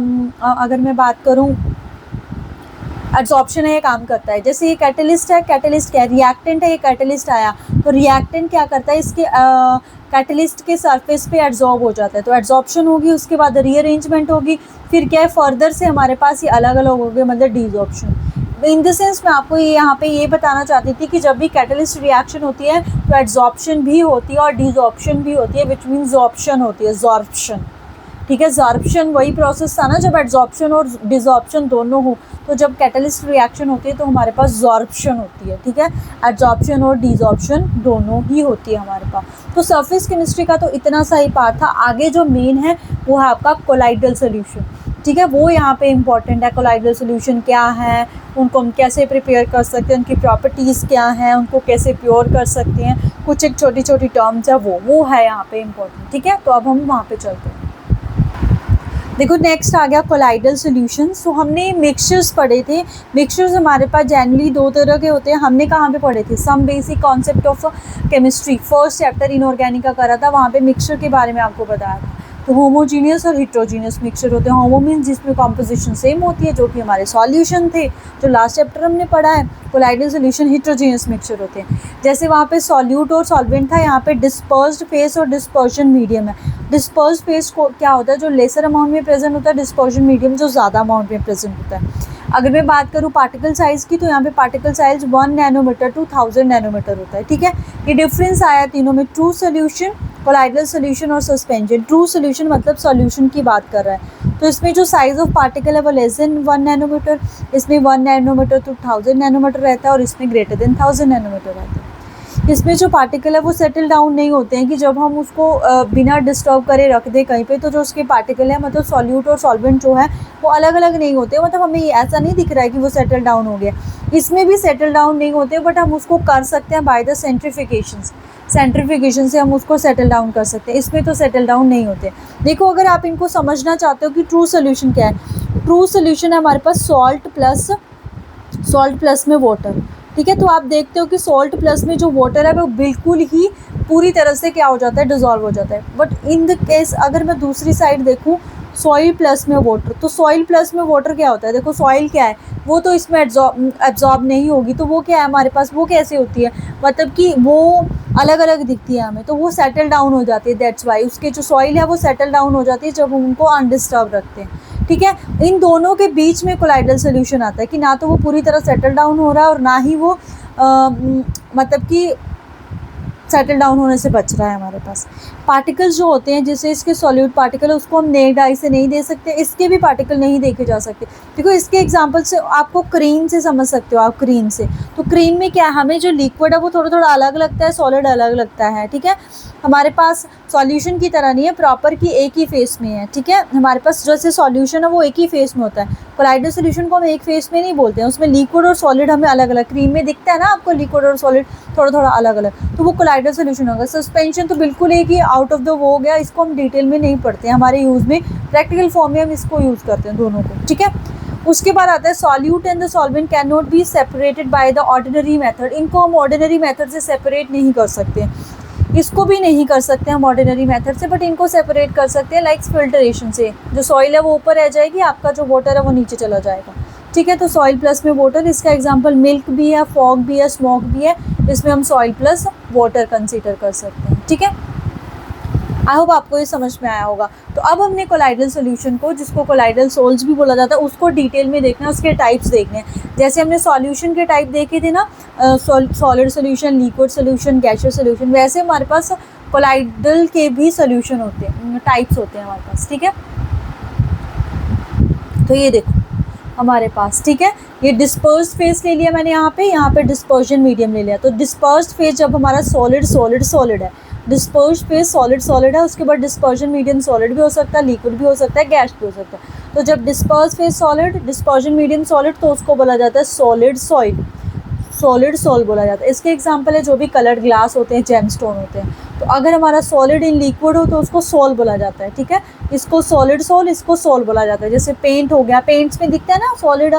A: अगर मैं बात करूँ एड्जॉर्प्शन है, ये काम करता है। जैसे ये कैटलिस्ट है, कैटलिस्ट क्या है, रिएक्टेंट है, ये कैटलिस्ट आया तो रिएक्टेंट क्या करता है, इसके कैटलिस्ट के सरफेस पे एड्जॉर्ब हो जाता है, तो एड्जॉर्प्शन होगी। उसके बाद रीअरेंजमेंट होगी, फिर क्या है फर्दर से हमारे पास ये अलग अलग हो गए, मतलब डीजॉर्प्शन। इन द सेंस मैं आपको ये यहाँ पे ये बताना चाहती थी कि जब भी कैटलिस्ट रिएक्शन होती है तो एड्जॉर्प्शन भी होती है और डीजॉर्प्शन भी होती है, विच मीन जॉर्प्शन होती है, जॉर्प्शन। ठीक है, जॉर्प्शन वही प्रोसेस था ना जब एड्जॉर्प्शन और डिजॉर्प्शन दोनों हो, तो जब कैटलिस्ट रिएक्शन होती है तो हमारे पास जॉर्प्शन होती है। ठीक है, एड्जॉर्प्शन और डिजॉर्प्शन दोनों ही होती है हमारे पास। तो सरफेस केमिस्ट्री का तो इतना सा ही पार्ट था। आगे जो मेन है वो है आपका कोलाइडल सोल्यूशन। ठीक है, वो यहाँ पे इम्पॉर्टेंट है। कोलाइडल सोल्यूशन क्या है, उनको हम कैसे प्रिपेयर कर सकते हैं, उनकी प्रॉपर्टीज़ क्या हैं, उनको कैसे प्योर कर सकते हैं, कुछ एक छोटी छोटी टर्म्स है वो है यहाँ पे इम्पॉर्टेंट। ठीक है, तो अब हम वहाँ पे चलते हैं। देखो नेक्स्ट आ गया कोलाइडल सॉल्यूशंस। तो हमने मिक्सचर्स पढ़े थे। मिक्सचर्स हमारे पास जनरली दो तरह के होते हैं। हमने कहाँ पे पढ़े थे, some basic concept of chemistry, first chapter inorganic का करा था, वहाँ पे मिक्सचर के बारे में आपको बताया था। तो होमोजीनियस और हिट्रोजीनियस मिक्सचर होते हैं। होमो मीन्स जिसमें कॉम्पोजिशन सेम होती है, जो कि हमारे सॉल्यूशन थे, जो लास्ट चैप्टर हमने पढ़ा है। कोलाइडल सॉल्यूशन हिट्रोजीनियस मिक्सचर होते हैं। जैसे वहाँ पे सॉल्यूट और सॉल्वेंट था, यहाँ पे डिस्पर्स्ड फेस और डिस्पर्शन मीडियम है। डिस्पर्स्ड फेस को क्या होता है, जो लेसर अमाउंट में प्रेजेंट होता है, डिस्पर्शन मीडियम जो ज़्यादा अमाउंट में प्रेजेंट होता है। अगर मैं बात करूँ पार्टिकल साइज़ की, तो यहाँ पे particle size 1 nanometre to 1000 nanometre होता है। ठीक है, ये डिफरेंस आया तीनों में, ट्रू सोल्यूशन, कोलाइडल सोल्यूशन और सस्पेंशन। ट्रू सोल्यूशन मतलब सोल्यूशन की बात कर रहा है, तो इसमें जो साइज़ ऑफ पार्टिकल है वो लेस देन 1 नैनोमीटर, इसमें 1 नैनोमीटर टू 1000 नैनोमीटर रहता है और इसमें ग्रेटर देन 1000 नैनोमीटर रहता है। इसमें जो पार्टिकल है वो सेटल डाउन नहीं होते हैं कि जब हम उसको बिना डिस्टर्ब करे रख दें कहीं पे, तो जो उसके पार्टिकल है मतलब सॉल्यूट और सॉल्वेंट जो है वो अलग अलग नहीं होते, मतलब हमें ऐसा नहीं दिख रहा है कि वो सेटल डाउन हो गया। इसमें भी सेटल डाउन नहीं होते, बट हम उसको कर सकते हैं बाय द सेंट्रीफिकेशन से हम उसको सेटल डाउन कर सकते हैं। इसमें तो सेटल डाउन नहीं होते। देखो अगर आप इनको समझना चाहते हो कि ट्रू सोल्यूशन क्या है, ट्रू सोल्यूशन है हमारे पास सॉल्ट प्लस में वाटर। ठीक है, तो आप देखते हो कि सॉल्ट प्लस में जो वाटर है वो बिल्कुल ही पूरी तरह से क्या हो जाता है, डिज़ोल्व हो जाता है। बट इन द केस अगर मैं दूसरी साइड देखूँ, सॉइल प्लस में वाटर, तो सॉइल प्लस में वाटर क्या होता है, देखो सॉइल क्या है, वो तो इसमें एब्जॉर्ब नहीं होगी, तो वो क्या है हमारे पास, वो कैसे होती है, मतलब कि वो अलग अलग दिखती है हमें, तो वो सेटल डाउन हो जाती है। दैट्स वाई उसके जो सॉइल है वो सेटल डाउन हो जाती है जब हम उनको अनडिस्टर्ब रखते हैं। ठीक है, इन दोनों के बीच में कोलाइडल सोल्यूशन आता है कि ना तो वो पूरी तरह सेटल डाउन हो रहा है और ना ही वो मतलब कि सेटल डाउन होने से बच रहा है हमारे पास। पार्टिकल्स जो होते हैं, जैसे इसके सॉल्यूट पार्टिकल है, उसको हम नेक्ड आई से नहीं दे सकते, इसके भी पार्टिकल नहीं देखे जा सकते। देखो इसके एग्जांपल से आपको क्रीम से समझ सकते हो आप, क्रीम से, तो क्रीम में क्या है, हमें जो लिक्विड है वो थोड़ा थोड़ा अलग लगता है, सॉलिड अलग लगता है, ठीक है। हमारे पास सॉल्यूशन की तरह नहीं है प्रॉपर कि एक ही फेस में है, ठीक है। हमारे पास जैसे सॉल्यूशन है वो एक ही फेस में होता है, कोलाइडल सॉल्यूशन को हम एक फेस में नहीं बोलते हैं, उसमें लिक्विड और सॉलिड हमें अलग अलग, क्रीम में दिखता है ना आपको लिक्विड और सॉलिड थोड़ा थोड़ा अलग अलग, तो वो कोलाइडल सॉल्यूशन होगा। सस्पेंशन तो बिल्कुल एक ही आउट ऑफ द वो हो गया, इसको हम डिटेल में नहीं पढ़ते हैं, हमारे यूज़ में प्रैक्टिकल फॉर्म में हम इसको यूज़ करते हैं दोनों को, ठीक है। उसके बाद आता है solute and the solvent can not be separated by the ordinary method. इनको हम ऑर्डिनरी मेथड से सेपरेट नहीं कर सकते, इसको भी नहीं कर सकते हम ऑर्डिनरी मेथड से, बट इनको सेपरेट कर सकते हैं लाइक फिल्ट्रेशन से। जो सॉइल है वो ऊपर रह जाएगी, आपका जो वाटर है वो नीचे चला जाएगा, ठीक है। तो सॉइल प्लस में वाटर, इसका एग्जांपल मिल्क भी है, फॉग भी है, स्मोक भी है, इसमें हम सॉइल प्लस वाटर कंसीडर कर सकते हैं, ठीक है। आई होप आपको ये समझ में आया होगा। तो अब हमने कोलाइडल सॉल्यूशन को, जिसको कोलाइडल सोल्स भी बोला जाता है, उसको डिटेल में देखना है, उसके टाइप्स देखने हैं। जैसे हमने सॉल्यूशन के टाइप देखे थे ना, solid solution, liquid solution, gaseous solution, वैसे हमारे पास कोलाइडल के भी सॉल्यूशन होते हैं, टाइप्स होते हैं हमारे पास, ठीक है। तो ये देखो हमारे पास, ठीक है, ये डिस्पर्स्ड फेज ले लिया मैंने यहाँ पे डिस्पर्जन मीडियम ले लिया। तो डिस्पर्स्ड फेज जब हमारा सॉलिड सॉलिड सॉलिड है, डिस्पर्स्ड फेज सॉलिड सॉलिड है, उसके बाद डिस्पर्जन मीडियम सॉलिड भी हो सकता है, लिक्विड भी हो सकता है, गैस भी हो सकता है। तो जब dispersed phase solid, dispersion medium solid, तो उसको बोला जाता है सॉलिड सॉइल, सॉलिड सॉल बोला जाता है। इसके एग्जांपल है जो भी कलर्ड ग्लास होते हैं, जेमस्टोन होते हैं। तो अगर हमारा सॉलिड इन लिक्विड हो तो उसको सोल बोला जाता है, ठीक है। इसको सॉलिड सोल, इसको सोल बोला जाता है। जैसे पेंट हो गया, पेंट्स में दिखता है ना सॉलिड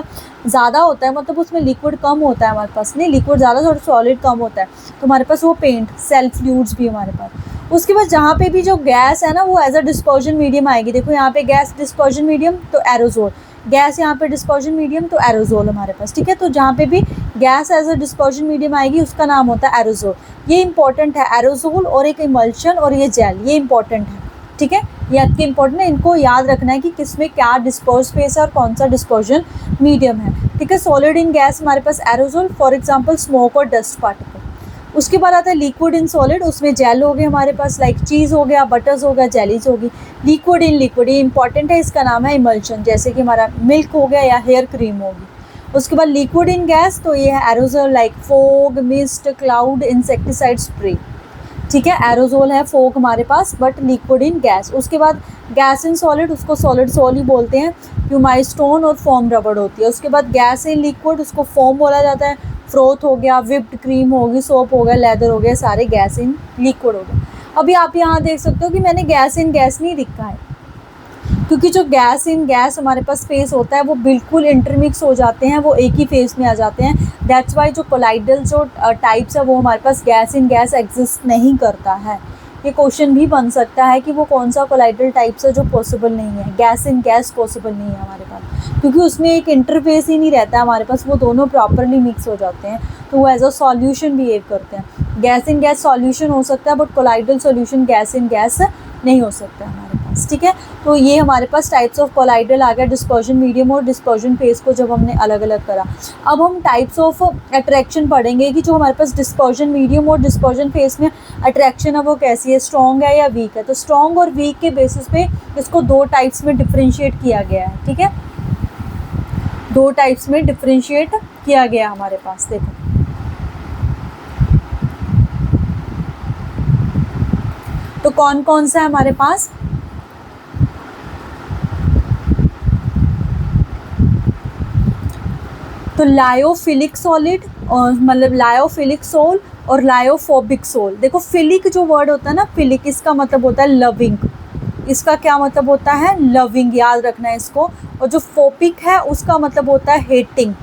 A: ज़्यादा होता है, मतलब उसमें लिक्विड कम होता है, हमारे पास नहीं, लिक्विड ज़्यादा और सॉलिड कम होता है, तो हमारे पास वो पेंट, सेल्फ फ्लूइड्स भी हमारे पास। उसके बाद जहाँ पे भी जो गैस है ना वो एज अ डिस्पर्जन मीडियम आएगी। देखो यहाँ पे गैस डिस्पर्जन मीडियम, तो एरोजोल, गैस यहाँ पे डिस्पर्जन मीडियम, तो एरोजोल हमारे पास, ठीक है। तो जहाँ पे भी gas as a dispersion medium आएगी उसका नाम होता है एरोजोल। ये इंपॉर्टेंट है, एरोजोल और एक इमल्शन और ये जेल, ये इंपॉर्टेंट है, ठीक है। ये आपके इंपॉर्टेंट है, इनको याद रखना है कि किसमें क्या डिस्पर्स फेस है और कौन सा डिस्पर्जन मीडियम है, ठीक है। सॉलिड इन गैस हमारे पास एरोजोल, फॉर एग्जाम्पल स्मोक और डस्ट पार्टिकल। उसके बाद आता है लिक्विड इन सॉलिड, उसमें जेल हो गए हमारे पास, लाइक चीज़ हो गया, बटर्स हो गया, जेलीज होगी। लिक्विड इन लिक्विड, ये इंपॉर्टेंट है, इसका नाम है इमल्शन, जैसे कि हमारा मिल्क हो गया या हेयर क्रीम होगी। उसके बाद लिक्विड इन गैस, तो ये है aerosol, like fog, mist, cloud, insecticide spray, ठीक है। एरोजोल है, फोग हमारे पास, बट लिक्विड इन गैस। उसके बाद गैस इन सॉलिड, उसको सॉलिड सोल ही बोलते हैं, प्यूमाई स्टोन और फोम रबड़ होती है। उसके बाद गैस इन लिक्विड, उसको फोम बोला जाता है, फ्रोथ हो गया, विप्ड क्रीम होगी, सोप हो गया, लेदर हो गया, सारे गैस इन लिक्विड हो गए। अभी आप यहाँ देख सकते हो कि मैंने गैस इन गैस नहीं लिखा है, क्योंकि जो गैस इन गैस हमारे पास फेस होता है वो बिल्कुल इंटरमिक्स हो जाते हैं, वो एक ही फेस में आ जाते हैं। दैट्स वाई जो कोलाइडल जो टाइप्स है वो हमारे पास गैस इन गैस एग्जिस्ट नहीं करता है। ये क्वेश्चन भी बन सकता है कि वो कौन सा कोलाइडल टाइप्स है जो पॉसिबल नहीं है, गैस इन गैस पॉसिबल नहीं है हमारे पास, क्योंकि उसमें एक इंटरफेस ही नहीं रहता है हमारे पास, वो दोनों प्रॉपरली मिक्स हो जाते हैं, तो वो एज अ सॉल्यूशन बिहेव करते हैं। गैस इन गैस सॉल्यूशन हो सकता है, but colloidal solution gas in gas नहीं हो सकता है हमारे पास, ठीक है। तो ये हमारे पास टाइप्स ऑफ कोलाइडल आ गया, डिस्पर्जन मीडियम और डिस्पर्जन फेस को जब हमने अलग अलग करा। अब हम टाइप्स ऑफ अट्रैक्शन पढ़ेंगे कि जो हमारे पास डिस्पर्जन मीडियम और डिस्पर्जन फेस में अट्रैक्शन है वो कैसी है, स्ट्रॉन्ग है या वीक है। तो स्ट्रॉन्ग और वीक के बेसिस पे इसको दो टाइप्स में डिफ्रेंशिएट किया गया है, ठीक है, दो टाइप्स में डिफ्रेंशिएट किया गया हमारे पास। देखो तो कौन कौन सा है हमारे पास, तो लायोफिलिक सॉलिड और मतलब लायोफिलिक सोल और लायोफोबिक सोल। देखो फिलिक जो वर्ड होता है ना, फिलिक, इसका मतलब होता है लविंग, इसका क्या मतलब होता है, लविंग, याद रखना है इसको। और जो फोबिक है उसका मतलब होता है हेटिंग,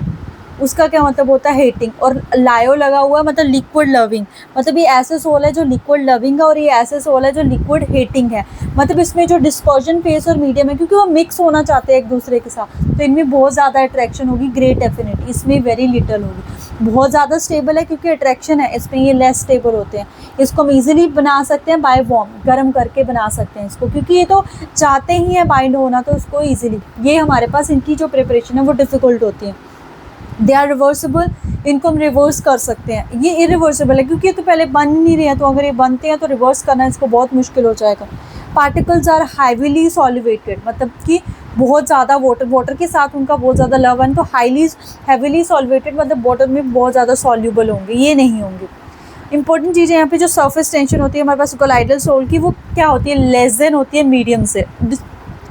A: उसका क्या मतलब होता है हेटिंग। और लायो लगा हुआ है मतलब लिक्विड लविंग, मतलब ये ऐसे सोल है जो लिक्विड लविंग है और ये ऐसे सोल है जो लिक्विड हेटिंग है। मतलब इसमें जो डिस्पर्जन फेस और मीडियम है, क्योंकि वो मिक्स होना चाहते हैं एक दूसरे के साथ, तो इनमें बहुत ज़्यादा अट्रैक्शन होगी, ग्रेट एफिनिटी, इसमें वेरी लिटल होगी। बहुत ज़्यादा स्टेबल है क्योंकि अट्रैक्शन है, इसमें ये लेस स्टेबल होते हैं। इसको हम ईजिली बना सकते हैं बाय वार्म, गर्म करके बना सकते हैं इसको, क्योंकि ये तो चाहते ही हैं बाइंड होना, तो उसको ईजिली, ये हमारे पास इनकी जो प्रिपरेशन है वो डिफ़िकल्ट होती है। दे आर रिवर्सिबल, इनको हम रिवर्स कर सकते हैं। ये इरिवर्सिबल है क्योंकि ये तो पहले बन नहीं रहे हैं, तो अगर ये बनते हैं तो रिवर्स करना इसको बहुत मुश्किल हो जाएगा। पार्टिकल्स आर हाईली सॉल्युबेटेड, मतलब कि बहुत ज़्यादा वाटर के साथ उनका बहुत ज़्यादा लव है, तो हैवीली सॉल्युबेटेड मतलब वाटर में बहुत ज़्यादा सॉल्युबल होंगे, ये नहीं होंगे। इंपॉर्टेंट चीज़ है यहाँ पे जो सरफेस टेंशन होती है हमारे पास कोलाइडल सोल की, वो क्या होती है, लेस देन होती है मीडियम से,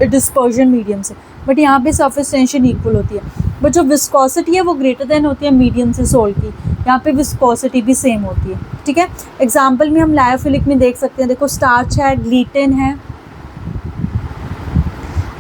A: डिस्पर्जन मीडियम से, बट यहाँ पे सरफेस टेंशन इक्वल होती है। बट जो विस्कोसिटी है वो ग्रेटर देन होती है मीडियम से सोल की, यहाँ पे विस्कोसिटी भी सेम होती है। ठीक है, एग्जाम्पल में हम लायोफिलिक में देख सकते हैं, देखो स्टार्च है, ग्लीटेन है,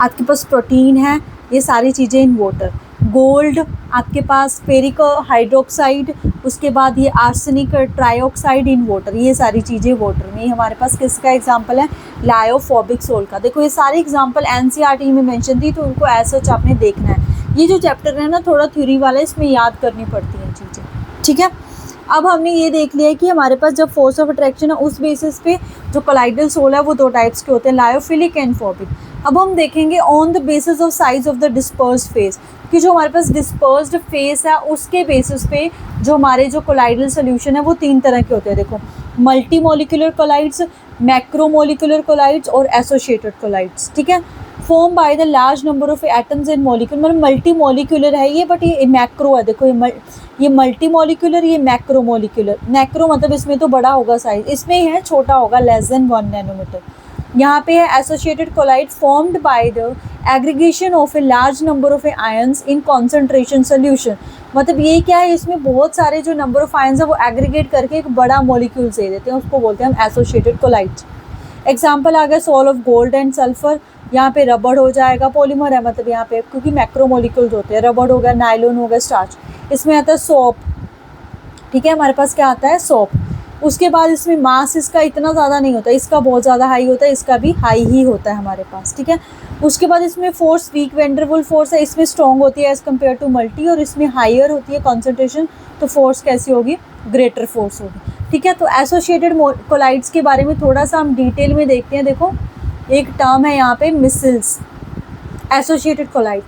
A: आपके पास प्रोटीन है, ये सारी चीज़ें इन वाटर। गोल्ड आपके पास फेरिक हाइड्रोक्साइड, उसके बाद ये आर्सेनिक ट्राइऑक्साइड इन वाटर, ये सारी चीज़ें वाटर में। हमारे पास किसका एग्जांपल है, लायोफोबिक सोल का। देखो ये सारे एग्जांपल एनसीईआरटी में मेंशन थी, तो उनको एज सच आपने देखना है। ये जो चैप्टर है ना थोड़ा थ्योरी वाला है, इसमें याद करनी पड़ती हैं चीज़ें। ठीक है, अब हमने ये देख लिया है कि हमारे पास जब फोर्स ऑफ अट्रैक्शन है उस बेसिस पे जो कोलाइडल सोल है वो दो टाइप्स के होते हैं, लायोफिलिक एंड फोबिक। अब हम देखेंगे on the basis of size of the dispersed phase, कि जो हमारे पास डिस्पर्स्ड फेस है उसके बेसिस पे जो हमारे जो कोलाइडल सोल्यूशन है वो तीन तरह के होते हैं। देखो multi molecular colloids, macromolecular colloids और एसोसिएटेड कोलाइड्स। ठीक है, form by the large number of atoms in molecule, मतलब मल्टी मोलिकुलर है ये, बट ये मैक्रो है। देखो ये मल्टी मोलिकुलर, ये मैक्रो मोलिकुलर। मैक्रो मतलब इसमें तो बड़ा होगा साइज, इसमें ही है छोटा होगा, लेस देन 1 नैनोमीटर। यहाँ पे है associated colloid formed by the aggregation of a large number of ions in concentration solution. मतलब ये क्या है, इसमें बहुत सारे जो नंबर ऑफ आयंस है वो एग्रीगेट करके एक बड़ा मॉलिक्यूल दे देते हैं, उसको बोलते हैं हम एसोसिएटेड कोलाइड्स। एग्जाम्पल आ गया sol of gold and sulphur, यहाँ पे रबड़ हो जाएगा, पॉलीमर है मतलब यहाँ पे क्योंकि मैक्रोमोलिक्यूल्स होते हैं, रबड़ हो गया, नायलॉन हो गया, स्टार्च। इसमें आता है सोप। ठीक है, हमारे पास क्या आता है, सोप। उसके बाद इसमें मास इसका इतना ज़्यादा नहीं होता, इसका बहुत ज़्यादा हाई होता है, इसका भी हाई ही होता है हमारे पास। ठीक है, उसके बाद इसमें फोर्स वीक वेंडरवुल फोर्स है, इसमें स्ट्रॉन्ग होती है एज़ कम्पेयर टू मल्टी, और इसमें हाइयर होती है कॉन्सेंट्रेशन, तो फोर्स कैसी होगी, ग्रेटर फोर्स होगी। ठीक है, तो एसोसिएटेड कोलाइड्स के बारे में थोड़ा सा हम डिटेल में देखते हैं। देखो एक टर्म है यहाँ पे मिसल्स, एसोसिएटेड कोलाइड।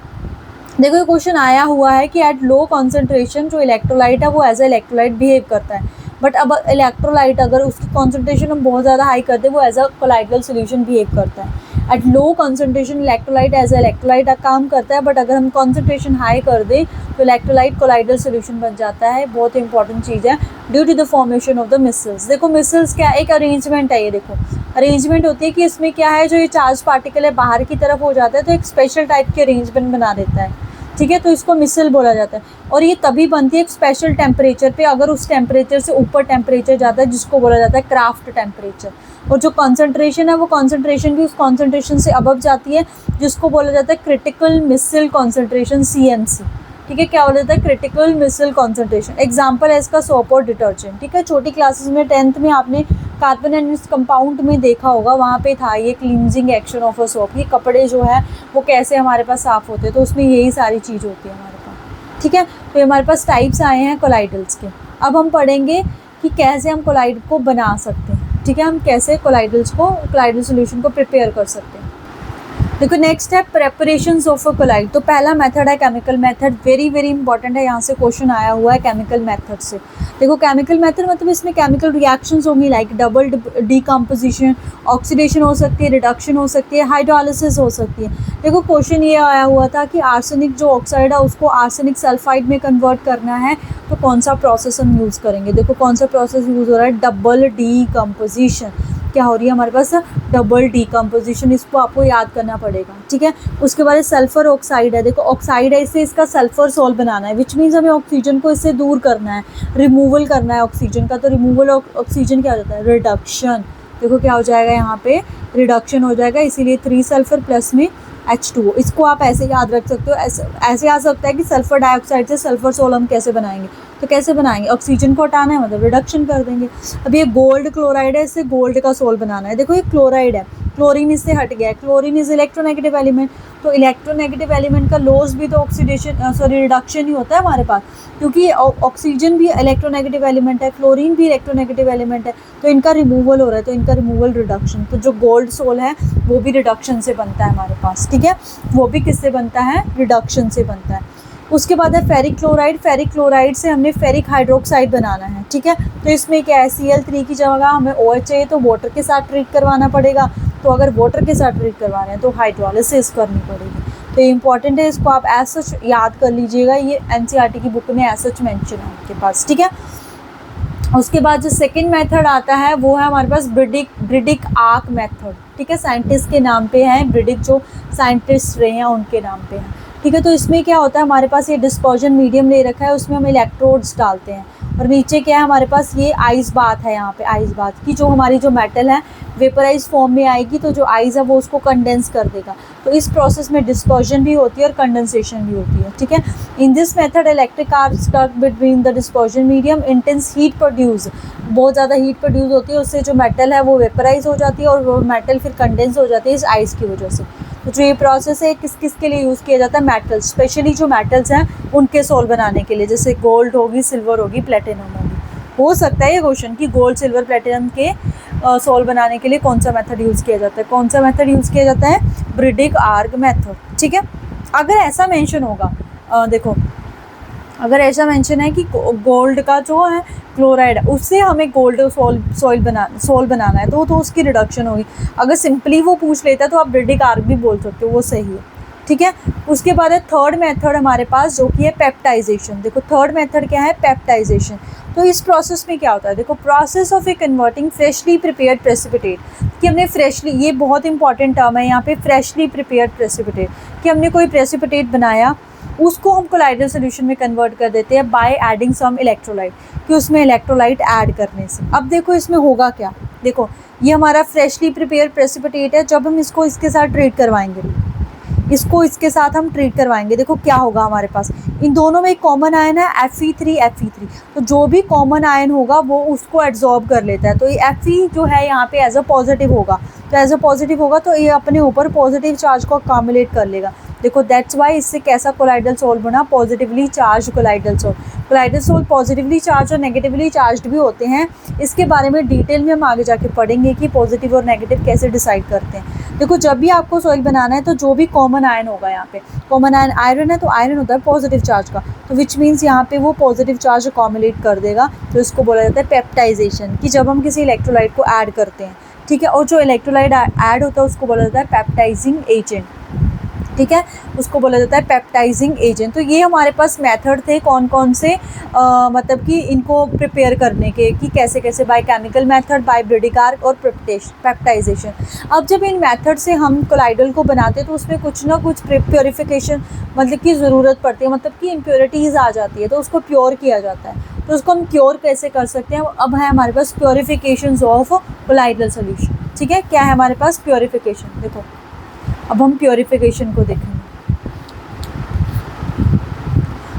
A: देखो ये क्वेश्चन आया हुआ है कि एट लो कॉन्सेंट्रेशन जो इलेक्ट्रोलाइट है वो एज ए इलेक्ट्रोलाइट बिहेव करता है, बट अब इलेक्ट्रोलाइट अगर उसकी कॉन्सेंट्रेशन हम बहुत ज़्यादा हाई कर दे वो as a colloidal solution behave करता है। At low concentration electrolyte as a electrolyte काम करता है, बट अगर हम कॉन्सेंट्रेशन हाई कर दें तो इलेक्ट्रोलाइट कोलाइडल सोल्यूशन बन जाता है। बहुत इंपॉर्टेंट चीज़ है due to the formation of the micelles. देखो मिसल्स क्या एक अरेंजमेंट है, ये देखो अरेंजमेंट होती है कि इसमें क्या है, जो ये चार्ज पार्टिकल है बाहर की तरफ हो जाता है तो एक स्पेशल टाइप के अरेंजमेंट बना देता है। ठीक है, तो इसको मिसल बोला जाता है, और ये तभी बनती है एक स्पेशल टेम्परेचर पे, अगर उस टेम्परेचर से ऊपर टेम्परेचर जाता है जिसको बोला जाता है क्राफ्ट टेम्परेचर, और जो कॉन्सेंट्रेशन है वो कॉन्सेंट्रेशन भी उस कॉन्सेंट्रेशन से अबव जाती है जिसको बोला जाता है क्रिटिकल मिसल कॉन्सेंट्रेशन, CMC। ठीक है, क्या बोला जाता है, क्रिटिकल मिसल कॉन्सेंट्रेशन। एग्जाम्पल है इसका सोप और डिटर्जेंट। ठीक है, छोटी क्लासेस में 10th में आपने कार्बन एंड कंपाउंड में देखा होगा, वहाँ पे था ये cleansing action of a soap, ये कपड़े जो है वो कैसे हमारे पास साफ़ होते हैं, तो उसमें यही सारी चीज़ होती है हमारे पास। ठीक है, तो हमारे पास टाइप्स आए हैं कोलाइडल्स के। अब हम पढ़ेंगे कि कैसे हम कोलाइड को बना सकते हैं। ठीक है, हम कैसे कोलाइडल सोल्यूशन को प्रिपेयर कर सकते हैं। देखो नेक्स्ट है प्रेपरेशंस ऑफ अ कोलाइड। तो पहला मेथड है केमिकल मेथड, वेरी इंपॉर्टेंट है, यहाँ से क्वेश्चन आया हुआ है केमिकल मेथड से। देखो केमिकल मेथड मतलब इसमें केमिकल रिएक्शंस होंगी, लाइक डबल डीकम्पोजिशन, ऑक्सीडेशन हो सकती है, रिडक्शन हो सकती है, हाइड्रोलिसिस हो सकती है। देखो क्वेश्चन ये आया हुआ था कि आर्सेनिक जो ऑक्साइड है उसको आर्सेनिक सल्फाइड में कन्वर्ट करना है, तो कौन सा प्रोसेस हम यूज़ करेंगे। देखो कौन सा प्रोसेस यूज़ हो रहा है, डबल डीकम्पोजिशन। क्या हो रही है हमारे पास, डबल डीकम्पोजिशन, इसको आपको याद करना पड़ेगा। ठीक है, उसके बाद सल्फर ऑक्साइड है, देखो ऑक्साइड है, इससे इसका सल्फर सोल बनाना है, विच मीन्स हमें ऑक्सीजन को इससे दूर करना है, रिमूवल करना है ऑक्सीजन का। तो रिमूवल ऑक्सीजन क्या हो जाता है, रिडक्शन। देखो क्या हो जाएगा यहाँ पे, रिडक्शन हो जाएगा, इसीलिए 3 सल्फर प्लस में H2O। इसको आप ऐसे याद रख सकते हो, ऐसे आ सकता है कि सल्फर डाइऑक्साइड से सल्फर सोल हम कैसे बनाएंगे, तो कैसे बनाएंगे, ऑक्सीजन को हटाना है मतलब रिडक्शन कर देंगे। अब ये गोल्ड क्लोराइड है, इससे गोल्ड का सोल बनाना है। देखो ये क्लोराइड है, क्लोरीन इससे हट गया है, क्लोरीन इज इलेक्ट्रोनेगेटिव एलिमेंट, तो इलेक्ट्रोनेगेटिव एलिमेंट का लॉस भी तो ऑक्सीडेशन रिडक्शन ही होता है हमारे पास, क्योंकि ऑक्सीजन भी इलेक्ट्रोनेगेटिव एलिमेंट है, क्लोरीन भी इलेक्ट्रोनेगेटिव एलिमेंट है, तो इनका रिमूवल हो रहा है, तो इनका रिमूवल रिडक्शन। तो जो गोल्ड सोल है वो भी रिडक्शन से बनता है हमारे पास। ठीक है, वो भी किससे बनता है, रिडक्शन से बनता है। उसके बाद है फेरिक क्लोराइड। फेरिक क्लोराइड से हमने फेरिक हाइड्रोक्साइड बनाना है, ठीक है। तो इसमें क्या है, Cl3 की जगह हमें OH चाहिए तो वाटर के साथ ट्रीट करवाना पड़ेगा। तो अगर वाटर के साथ ट्रीट करवा रहे हैं तो हाइड्रोलिसिस करनी पड़ेगी। तो ये इंपॉर्टेंट है, इसको आप एज सच याद कर लीजिएगा, ये NCERT की बुक में एज सच मेंशन है आपके पास, ठीक है। उसके बाद जो सेकंड मेथड आता है वो है हमारे पास ब्रिडिक आर्क मेथड, ठीक है। साइंटिस्ट के नाम पे है, ब्रिडिक जो साइंटिस्ट रहे हैं उनके नाम पे है, ठीक है। तो इसमें क्या होता है, हमारे पास ये डिस्पर्जन मीडियम ले रखा है, उसमें हम इलेक्ट्रोड्स डालते हैं और नीचे क्या है हमारे पास, ये आइस बाथ है। यहाँ पे आइस बाथ की जो हमारी जो मेटल है वेपराइज फॉर्म में आएगी, तो जो आइस है वो उसको कंडेंस कर देगा। तो इस प्रोसेस में डिस्पर्जन भी होती है और कंडेंसेशन भी होती है, ठीक है। In this method electric arc stuck between the dispersion medium, intense heat produce, बहुत ज़्यादा हीट प्रोड्यूस होती है, उससे जो मेटल है वो वेपराइज हो जाती है और वो मेटल फिर कंडेंस हो जाती है इस आइस की वजह से। तो जो ये प्रोसेस है किस किस के लिए यूज़ किया जाता है, मेटल्स, स्पेशली जो मेटल्स हैं उनके सोल बनाने के लिए, जैसे गोल्ड होगी, सिल्वर होगी, प्लेटिनम होगी। हो सकता है ये क्वेश्चन कि गोल्ड सिल्वर प्लेटिनम के सोल बनाने के लिए कौन सा मेथड यूज़ किया जाता है, कौन सा मेथड यूज़ किया जाता है, ब्रिडिक आर्क मेथड, ठीक है। अगर ऐसा मेंशन होगा, देखो अगर ऐसा मेंशन है कि गोल्ड का जो है क्लोराइड है उससे हमें गोल्ड सोल बनाना है तो उसकी रिडक्शन होगी। अगर सिंपली वो पूछ लेता है तो आप ब्रिडिक आर्क भी बोल सकते हो, वो सही है, ठीक है। उसके बाद है थर्ड मेथड हमारे पास जो कि है पेप्टाइजेशन। देखो थर्ड मेथड क्या है, पेप्टाइजेशन। तो इस प्रोसेस में क्या होता है, देखो process of A converting freshly prepared precipitate, कि हमने फ्रेशली, ये बहुत इंपॉर्टेंट टर्म है यहाँ पे, फ्रेशली प्रिपेयर्ड प्रेसिपिटेट, कि हमने कोई प्रेसिपिटेट बनाया उसको हम कोलाइडल सोल्यूशन में कन्वर्ट कर देते हैं बाय एडिंग सम इलेक्ट्रोलाइट, कि उसमें इलेक्ट्रोलाइट ऐड करने से। अब देखो इसमें होगा क्या, देखो ये हमारा फ्रेशली प्रिपेयर्ड प्रेसिपिटेट है, जब हम इसको इसके साथ ट्रीट करवाएंगे, इसको इसके साथ हम ट्रीट करवाएंगे, देखो क्या होगा हमारे पास, इन दोनों में एक कॉमन आयन है Fe3, तो जो भी कॉमन आयन होगा वो उसको एब्जॉर्ब कर लेता है। तो ये Fe जो है यहाँ पे एज अ पॉजिटिव होगा, तो एज अ पॉजिटिव होगा तो ये अपने ऊपर पॉजिटिव चार्ज को अकामुलेट कर लेगा। देखो दैट्स वाई इससे कैसा कोलाइडल सोल बना, positively charge colloidal sol. Colloidal sol positively charge और नेगेटिवली चार्ज भी होते हैं, इसके बारे में डिटेल में हम आगे जाके पढ़ेंगे कि पॉजिटिव और नेगेटिव कैसे डिसाइड करते हैं। देखो जब भी आपको सोइल बनाना है तो जो भी कॉमन आयन होगा, यहाँ पे कॉमन आयन आयरन है तो आयरन होता है पॉजिटिव चार्ज का, तो विच मीन्स यहाँ पे वो पॉजिटिव चार्ज अकामुलेट कर देगा। तो इसको बोला जाता है पेप्टाइजेशन, कि जब हम किसी इलेक्ट्रोलाइट को ऐड करते हैं, ठीक है, और जो इलेक्ट्रोलाइट ऐड होता है उसको बोला जाता है पेप्टाइजिंग एजेंट, ठीक है, उसको बोला जाता है पेप्टाइजिंग एजेंट। तो ये हमारे पास मेथड थे कौन कौन से, मतलब कि इनको प्रिपेयर करने के, कि कैसे कैसे, by chemical method, by Bredig arc और पेप्टाइजेशन। अब जब इन मेथड से हम कोलाइडल को बनाते हैं तो उसमें कुछ ना कुछ प्योरीफिकेशन मतलब की ज़रूरत पड़ती है, मतलब कि इम्प्योरिटीज़ आ जाती है, तो उसको प्योर किया जाता है। तो उसको हम क्योर कैसे कर सकते हैं, अब है हमारे पास प्योरीफिकेशन ऑफ कोलाइडल सोल्यूशन, ठीक है। क्या है हमारे पास प्योरीफिकेशन, देखो अब हम प्योरीफिकेशन को देखेंगे।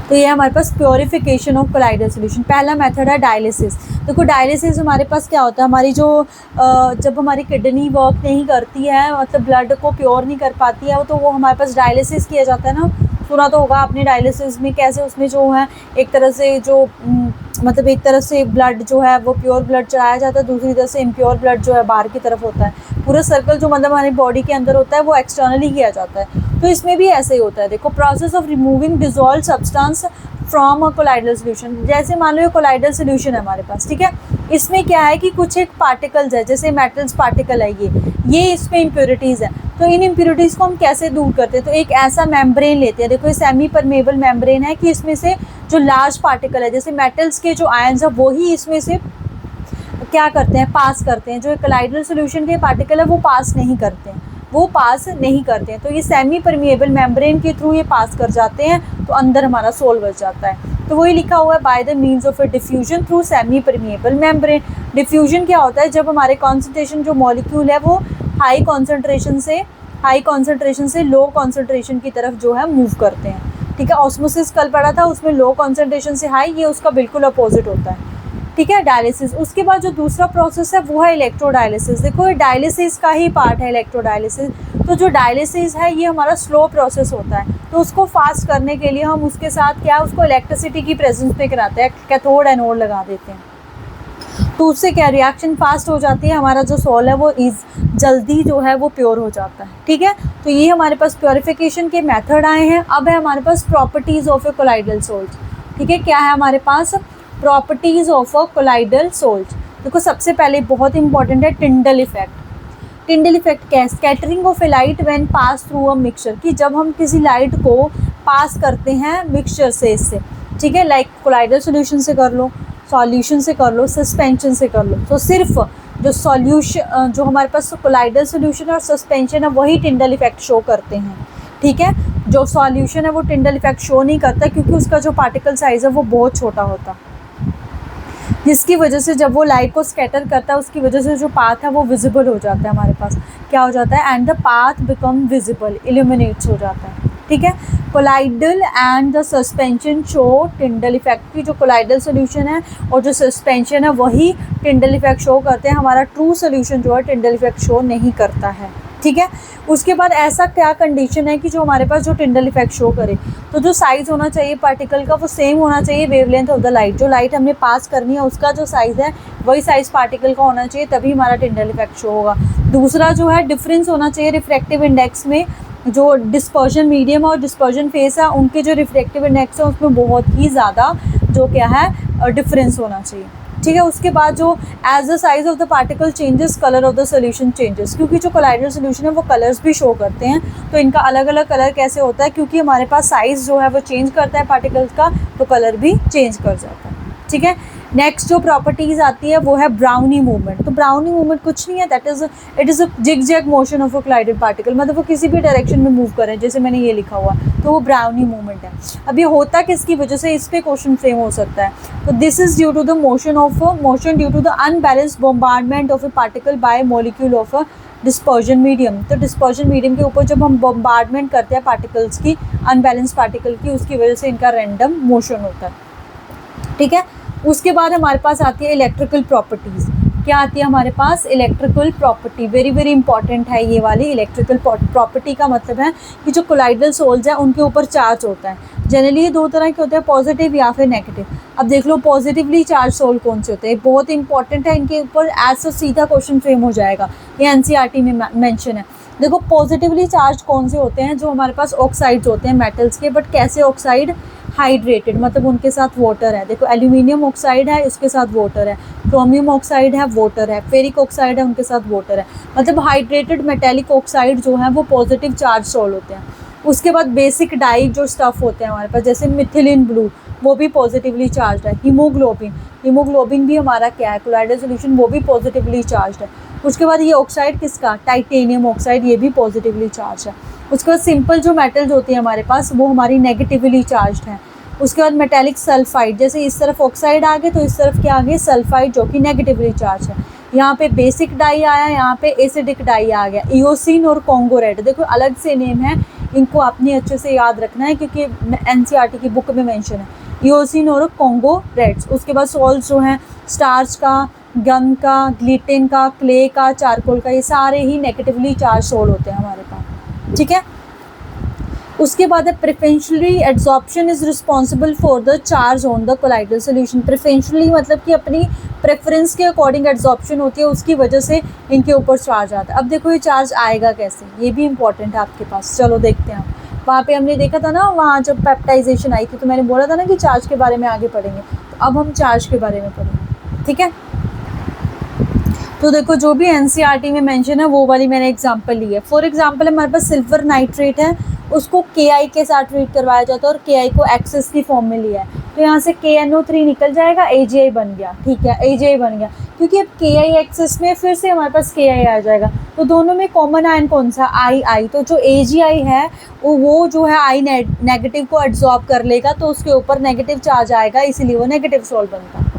A: तो ये हमारे पास प्योरीफिकेशन ऑफ कोलाइडल सोल्यूशन। पहला मेथड है डायलिसिस। देखो डायलिसिस हमारे पास क्या होता है, हमारी जो जब हमारी किडनी वर्क नहीं करती है, मतलब ब्लड को प्योर नहीं कर पाती है, तो वो हमारे पास डायलिसिस किया जाता है ना, सुना तो होगा आपने डायलिसिस में कैसे, उसमें जो है एक तरह से जो मतलब एक तरफ से ब्लड जो है वो प्योर ब्लड चढ़ाया जाता है, दूसरी तरफ से इम्प्योर ब्लड जो है बाहर की तरफ होता है, पूरा सर्कल जो मतलब हमारी बॉडी के अंदर होता है वो एक्सटर्नली किया जाता है। तो इसमें भी ऐसे ही होता है। देखो process of removing dissolve substance from a colloidal solution, जैसे मान लो ये कोलाइडल सोल्यूशन है हमारे पास, ठीक है, इसमें क्या है कि कुछ एक पार्टिकल्स है, जैसे मेटल्स पार्टिकल है ये इसमें इम्प्योरिटीज़ है, तो इन इम्प्योरिटीज़ को हम कैसे दूर करते हैं, तो एक ऐसा मेम्ब्रेन लेते हैं। देखो ये सेमी परमेबल मेम्ब्रेन है, कि इसमें से जो लार्ज पार्टिकल है जैसे मेटल्स के जो आयन्स है वो ही इसमें से क्या करते हैं, पास करते हैं, जो कोलाइडल सोल्यूशन के पार्टिकल है वो पास नहीं करते हैं, वो पास नहीं करते हैं। तो ये सेमी परमेबल मेम्ब्रेन के थ्रू ये पास कर जाते हैं, तो अंदर हमारा सोल बच जाता है। तो वही लिखा हुआ है by the means of A diffusion through semi permeable membrane. Diffusion क्या होता है, जब हमारे कॉन्सेंट्रेशन जो मॉलिक्यूल है वो हाई कॉन्सेंट्रेशन से लो कॉन्सेंट्रेशन की तरफ जो है मूव करते हैं, ठीक है। ऑस्मोसिस कल पढ़ा था, उसमें लो कॉन्सेंट्रेशन से हाई, ये उसका बिल्कुल अपोजिट होता है, ठीक है, डायलिसिस। उसके बाद जो दूसरा प्रोसेस है वो है इलेक्ट्रोडायलिसिस। देखो ये डायलिसिस का ही पार्ट है इलेक्ट्रोडायलिसिस। तो जो डायलिसिस है ये हमारा स्लो प्रोसेस होता है, तो उसको फास्ट करने के लिए हम उसके साथ क्या, उसको इलेक्ट्रिसिटी की प्रेजेंस पे कराते हैं, कैथोड एनोड लगा देते हैं। तो उससे क्या रिएक्शन फास्ट हो जाती है, हमारा जो सोल है वो जल्दी जो है वो प्योर हो जाता है। ठीक है, तो ये हमारे पास प्योरिफिकेशन के मेथड आए हैं। अब है हमारे पास properties of a colloidal sol. ठीक है, क्या है हमारे पास properties of a colloidal sol. देखो सबसे पहले बहुत इंपॉर्टेंट है टिंडल इफेक्ट। टिंडल इफेक्ट क्या है? Scattering of A light when pass through a mixture, कि जब हम किसी लाइट को पास करते हैं मिक्सचर से, इससे ठीक है, लाइक कोलाइडल सॉल्यूशन से कर लो, सॉल्यूशन से कर लो, सस्पेंशन से कर लो। तो सिर्फ जो सॉल्यूशन, जो हमारे पास कोलाइडल सॉल्यूशन और सस्पेंशन है वही टिंडल इफेक्ट शो करते हैं। ठीक है, जो सॉल्यूशन है वो टिंडल इफेक्ट शो नहीं करता, क्योंकि उसका जो पार्टिकल साइज़ है वो बहुत छोटा होता है, जिसकी वजह से जब वो लाइट को स्कैटर करता है उसकी वजह से जो पाथ है वो विजिबल हो जाता है हमारे पास, क्या हो जाता है, and the path become visible, illuminates हो जाता है। ठीक है, colloidal and the suspension show Tyndall effect, की जो कोलाइडल सोल्यूशन है और जो सस्पेंशन है वही टिंडल इफेक्ट शो करते हैं, हमारा ट्रू सोल्यूशन जो है टिंडल इफेक्ट शो नहीं करता है। ठीक है, उसके बाद ऐसा क्या कंडीशन है कि जो हमारे पास जो टिंडल इफेक्ट शो करे, तो जो साइज़ होना चाहिए पार्टिकल का वो सेम होना चाहिए वेवलेंथ ऑफ द लाइट, जो लाइट हमने पास करनी है उसका जो साइज़ है वही साइज़ पार्टिकल का होना चाहिए, तभी हमारा टिंडल इफेक्ट शो होगा। दूसरा जो है डिफरेंस होना चाहिए रिफ्रैक्टिव इंडेक्स में, जो डिस्पर्जन मीडियम और डिस्पर्जन फेस है उनके जो रिफ्रैक्टिव इंडेक्स है उसमें बहुत ही ज़्यादा जो क्या है डिफरेंस होना चाहिए। ठीक है, उसके बाद जो as the size of the particle changes colour of the solution changes, क्योंकि जो कोलाइडल सोल्यूशन है वो कलर्स भी शो करते हैं, तो इनका अलग अलग कलर कैसे होता है, क्योंकि हमारे पास साइज़ जो है वो चेंज करता है पार्टिकल्स का, तो कलर भी चेंज कर जाता है। ठीक है, नेक्स्ट जो प्रॉपर्टीज़ आती है वो है ब्राउनी मूवमेंट। तो ब्राउनी मूवमेंट कुछ नहीं है, that is it is a zigzag motion of a collided particle, मतलब वो किसी भी डायरेक्शन में मूव करें, जैसे मैंने ये लिखा हुआ, तो वो ब्राउनी मूवमेंट है। अब ये होता किसकी वजह से, इस पे क्वेश्चन फ्रेम हो सकता है। तो this is due to the motion due to the unbalanced bombardment of a particle by molecule of a dispersion medium. तो डिस्पर्जन मीडियम के ऊपर जब हम बॉम्बार्डमेंट करते हैं पार्टिकल्स की, अनबैलेंस पार्टिकल की, उसकी वजह से इनका रैंडम मोशन होता है। ठीक है, उसके बाद हमारे पास आती है इलेक्ट्रिकल प्रॉपर्टीज़। क्या आती है हमारे पास? Electrical property. Very very important है ये वाली। इलेक्ट्रिकल प्रॉपर्टी का मतलब है कि जो कोलाइडल सोल्स हैं उनके ऊपर चार्ज होता है। जनरली ये दो तरह के होते हैं, पॉजिटिव या फिर नेगेटिव। अब देख लो पॉजिटिवली चार्ज सोल कौन से होते हैं, बहुत इंपॉर्टेंट है, इनके ऊपर ऐसा सीधा क्वेश्चन फ्रेम हो जाएगा, ये एनसीईआरटी में मेंशन है। देखो पॉजिटिवली चार्ज कौन से होते हैं, जो हमारे पास ऑक्साइड्स होते हैं मेटल्स के, बट कैसे ऑक्साइड? हाइड्रेटेड, मतलब उनके साथ वाटर है। देखो एल्यूमिनियम ऑक्साइड है, उसके साथ वाटर है, क्रोमियम ऑक्साइड है, वाटर है, फेरिक ऑक्साइड है, उनके साथ वाटर है, मतलब हाइड्रेटेड मेटेलिक ऑक्साइड जो है वो पॉजिटिव चार्ज सोल होते हैं। उसके बाद बेसिक डाई जो स्टफ़ होते हैं हमारे पास, जैसे मिथिलिन ब्लू, वो भी पॉजिटिवली चार्ज है। हीमोग्लोबिन भी हमारा क्या है, कोलाइडल सॉल्यूशन, वो भी पॉजिटिवली चार्ज है। उसके बाद ये ऑक्साइड किसका, टाइटेनियम ऑक्साइड, ये भी पॉजिटिवली चार्ज है। उसके बाद सिंपल जो मेटल्स होती हैं हमारे पास वो हमारी नेगेटिवली चार्ज हैं। उसके बाद मेटेलिक सल्फाइड, जैसे इस तरफ ऑक्साइड आ गए तो इस तरफ क्या आ गए, सल्फाइड, जो कि नेगेटिवली चार्ज है। यहाँ पे बेसिक डाई आया, यहाँ पे एसिडिक डाई आ गया। इओसिन और कॉन्गो रेड, देखो अलग से नेम है, इनको आपने अच्छे से याद रखना है क्योंकि एनसीईआरटी की बुक में मेंशन है, इओसिन और कॉन्गो रेड्स। उसके बाद सॉल्ट्स जो हैं स्टार्च का, गम का, ग्लिटिन का, क्ले का, चारकोल का, ये सारे ही नेगेटिवली चार्ज सोल होते हैं हमारे पास। ठीक है, उसके बाद है preferentially adsorption is responsible for the charge on the colloidal solution. Preferentially मतलब कि अपनी प्रेफरेंस के अकॉर्डिंग एड्सॉर्प्शन होती है, उसकी वजह से इनके ऊपर चार्ज आता है। अब देखो ये चार्ज आएगा कैसे, ये भी इंपॉर्टेंट है आपके पास। चलो देखते हैं हम। वहाँ पे हमने देखा था ना, वहाँ जब पेप्टाइजेशन आई थी तो मैंने बोला था ना कि चार्ज के बारे में आगे पढ़ेंगे, तो अब हम चार्ज के बारे में पढ़ेंगे। ठीक है, तो देखो जो भी एनसीईआरटी में मेंशन है वो वाली मैंने एग्जांपल ली है। फॉर एग्जांपल हमारे पास सिल्वर नाइट्रेट है, उसको KI के साथ ट्रीट करवाया जाता है और KI को एक्सेस की फॉर्म में लिया है, तो यहाँ से KNO3 निकल जाएगा, AgI बन गया। ठीक है, AgI बन गया, क्योंकि अब KI एक्सेस में फिर से हमारे पास KI आ जाएगा, तो दोनों में कॉमन आयन कौन सा, I। तो जो AgI है वो जो है I नेगेटिव को एब्जॉर्ब कर लेगा, तो उसके ऊपर नेगेटिव चार्ज आएगा, इसीलिए वो नेगेटिव सोल बनता है।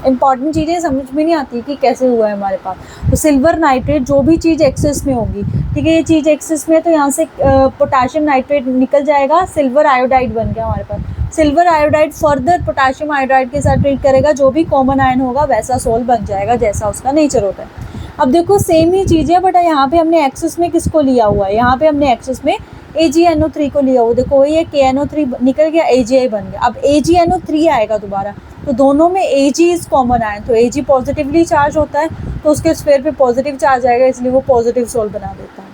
A: इंपॉर्टेंट चीज़ें समझ में नहीं आती कि कैसे हुआ है हमारे पास। तो सिल्वर नाइट्रेट, जो भी चीज़ एक्सेस में होगी, ठीक है, ये चीज़ एक्सेस में है तो यहाँ से पोटाशियम नाइट्रेट निकल जाएगा, सिल्वर आयोडाइड बन गया हमारे पास। Silver iodide further potassium iodide के साथ ट्रीट करेगा, जो भी कॉमन आयन होगा वैसा सोल बन जाएगा जैसा उसका नेचर होता है। अब देखो सेम ही चीज़ है, बट यहाँ पे हमने एक्सेस में किसको लिया हुआ है, यहाँ पे हमने एक्सेस में AgNO3 को लिया हुआ। देखो ये KNO3 निकल गया, AgI बन गया। अब AgNO3 आएगा दोबारा, तो दोनों में Ag इज कॉमन आयन, तो Ag पॉजिटिवली चार्ज होता है, तो उसके स्फीयर पे पॉजिटिव चार्ज आएगा, इसलिए वो पॉजिटिव सोल बना देता है।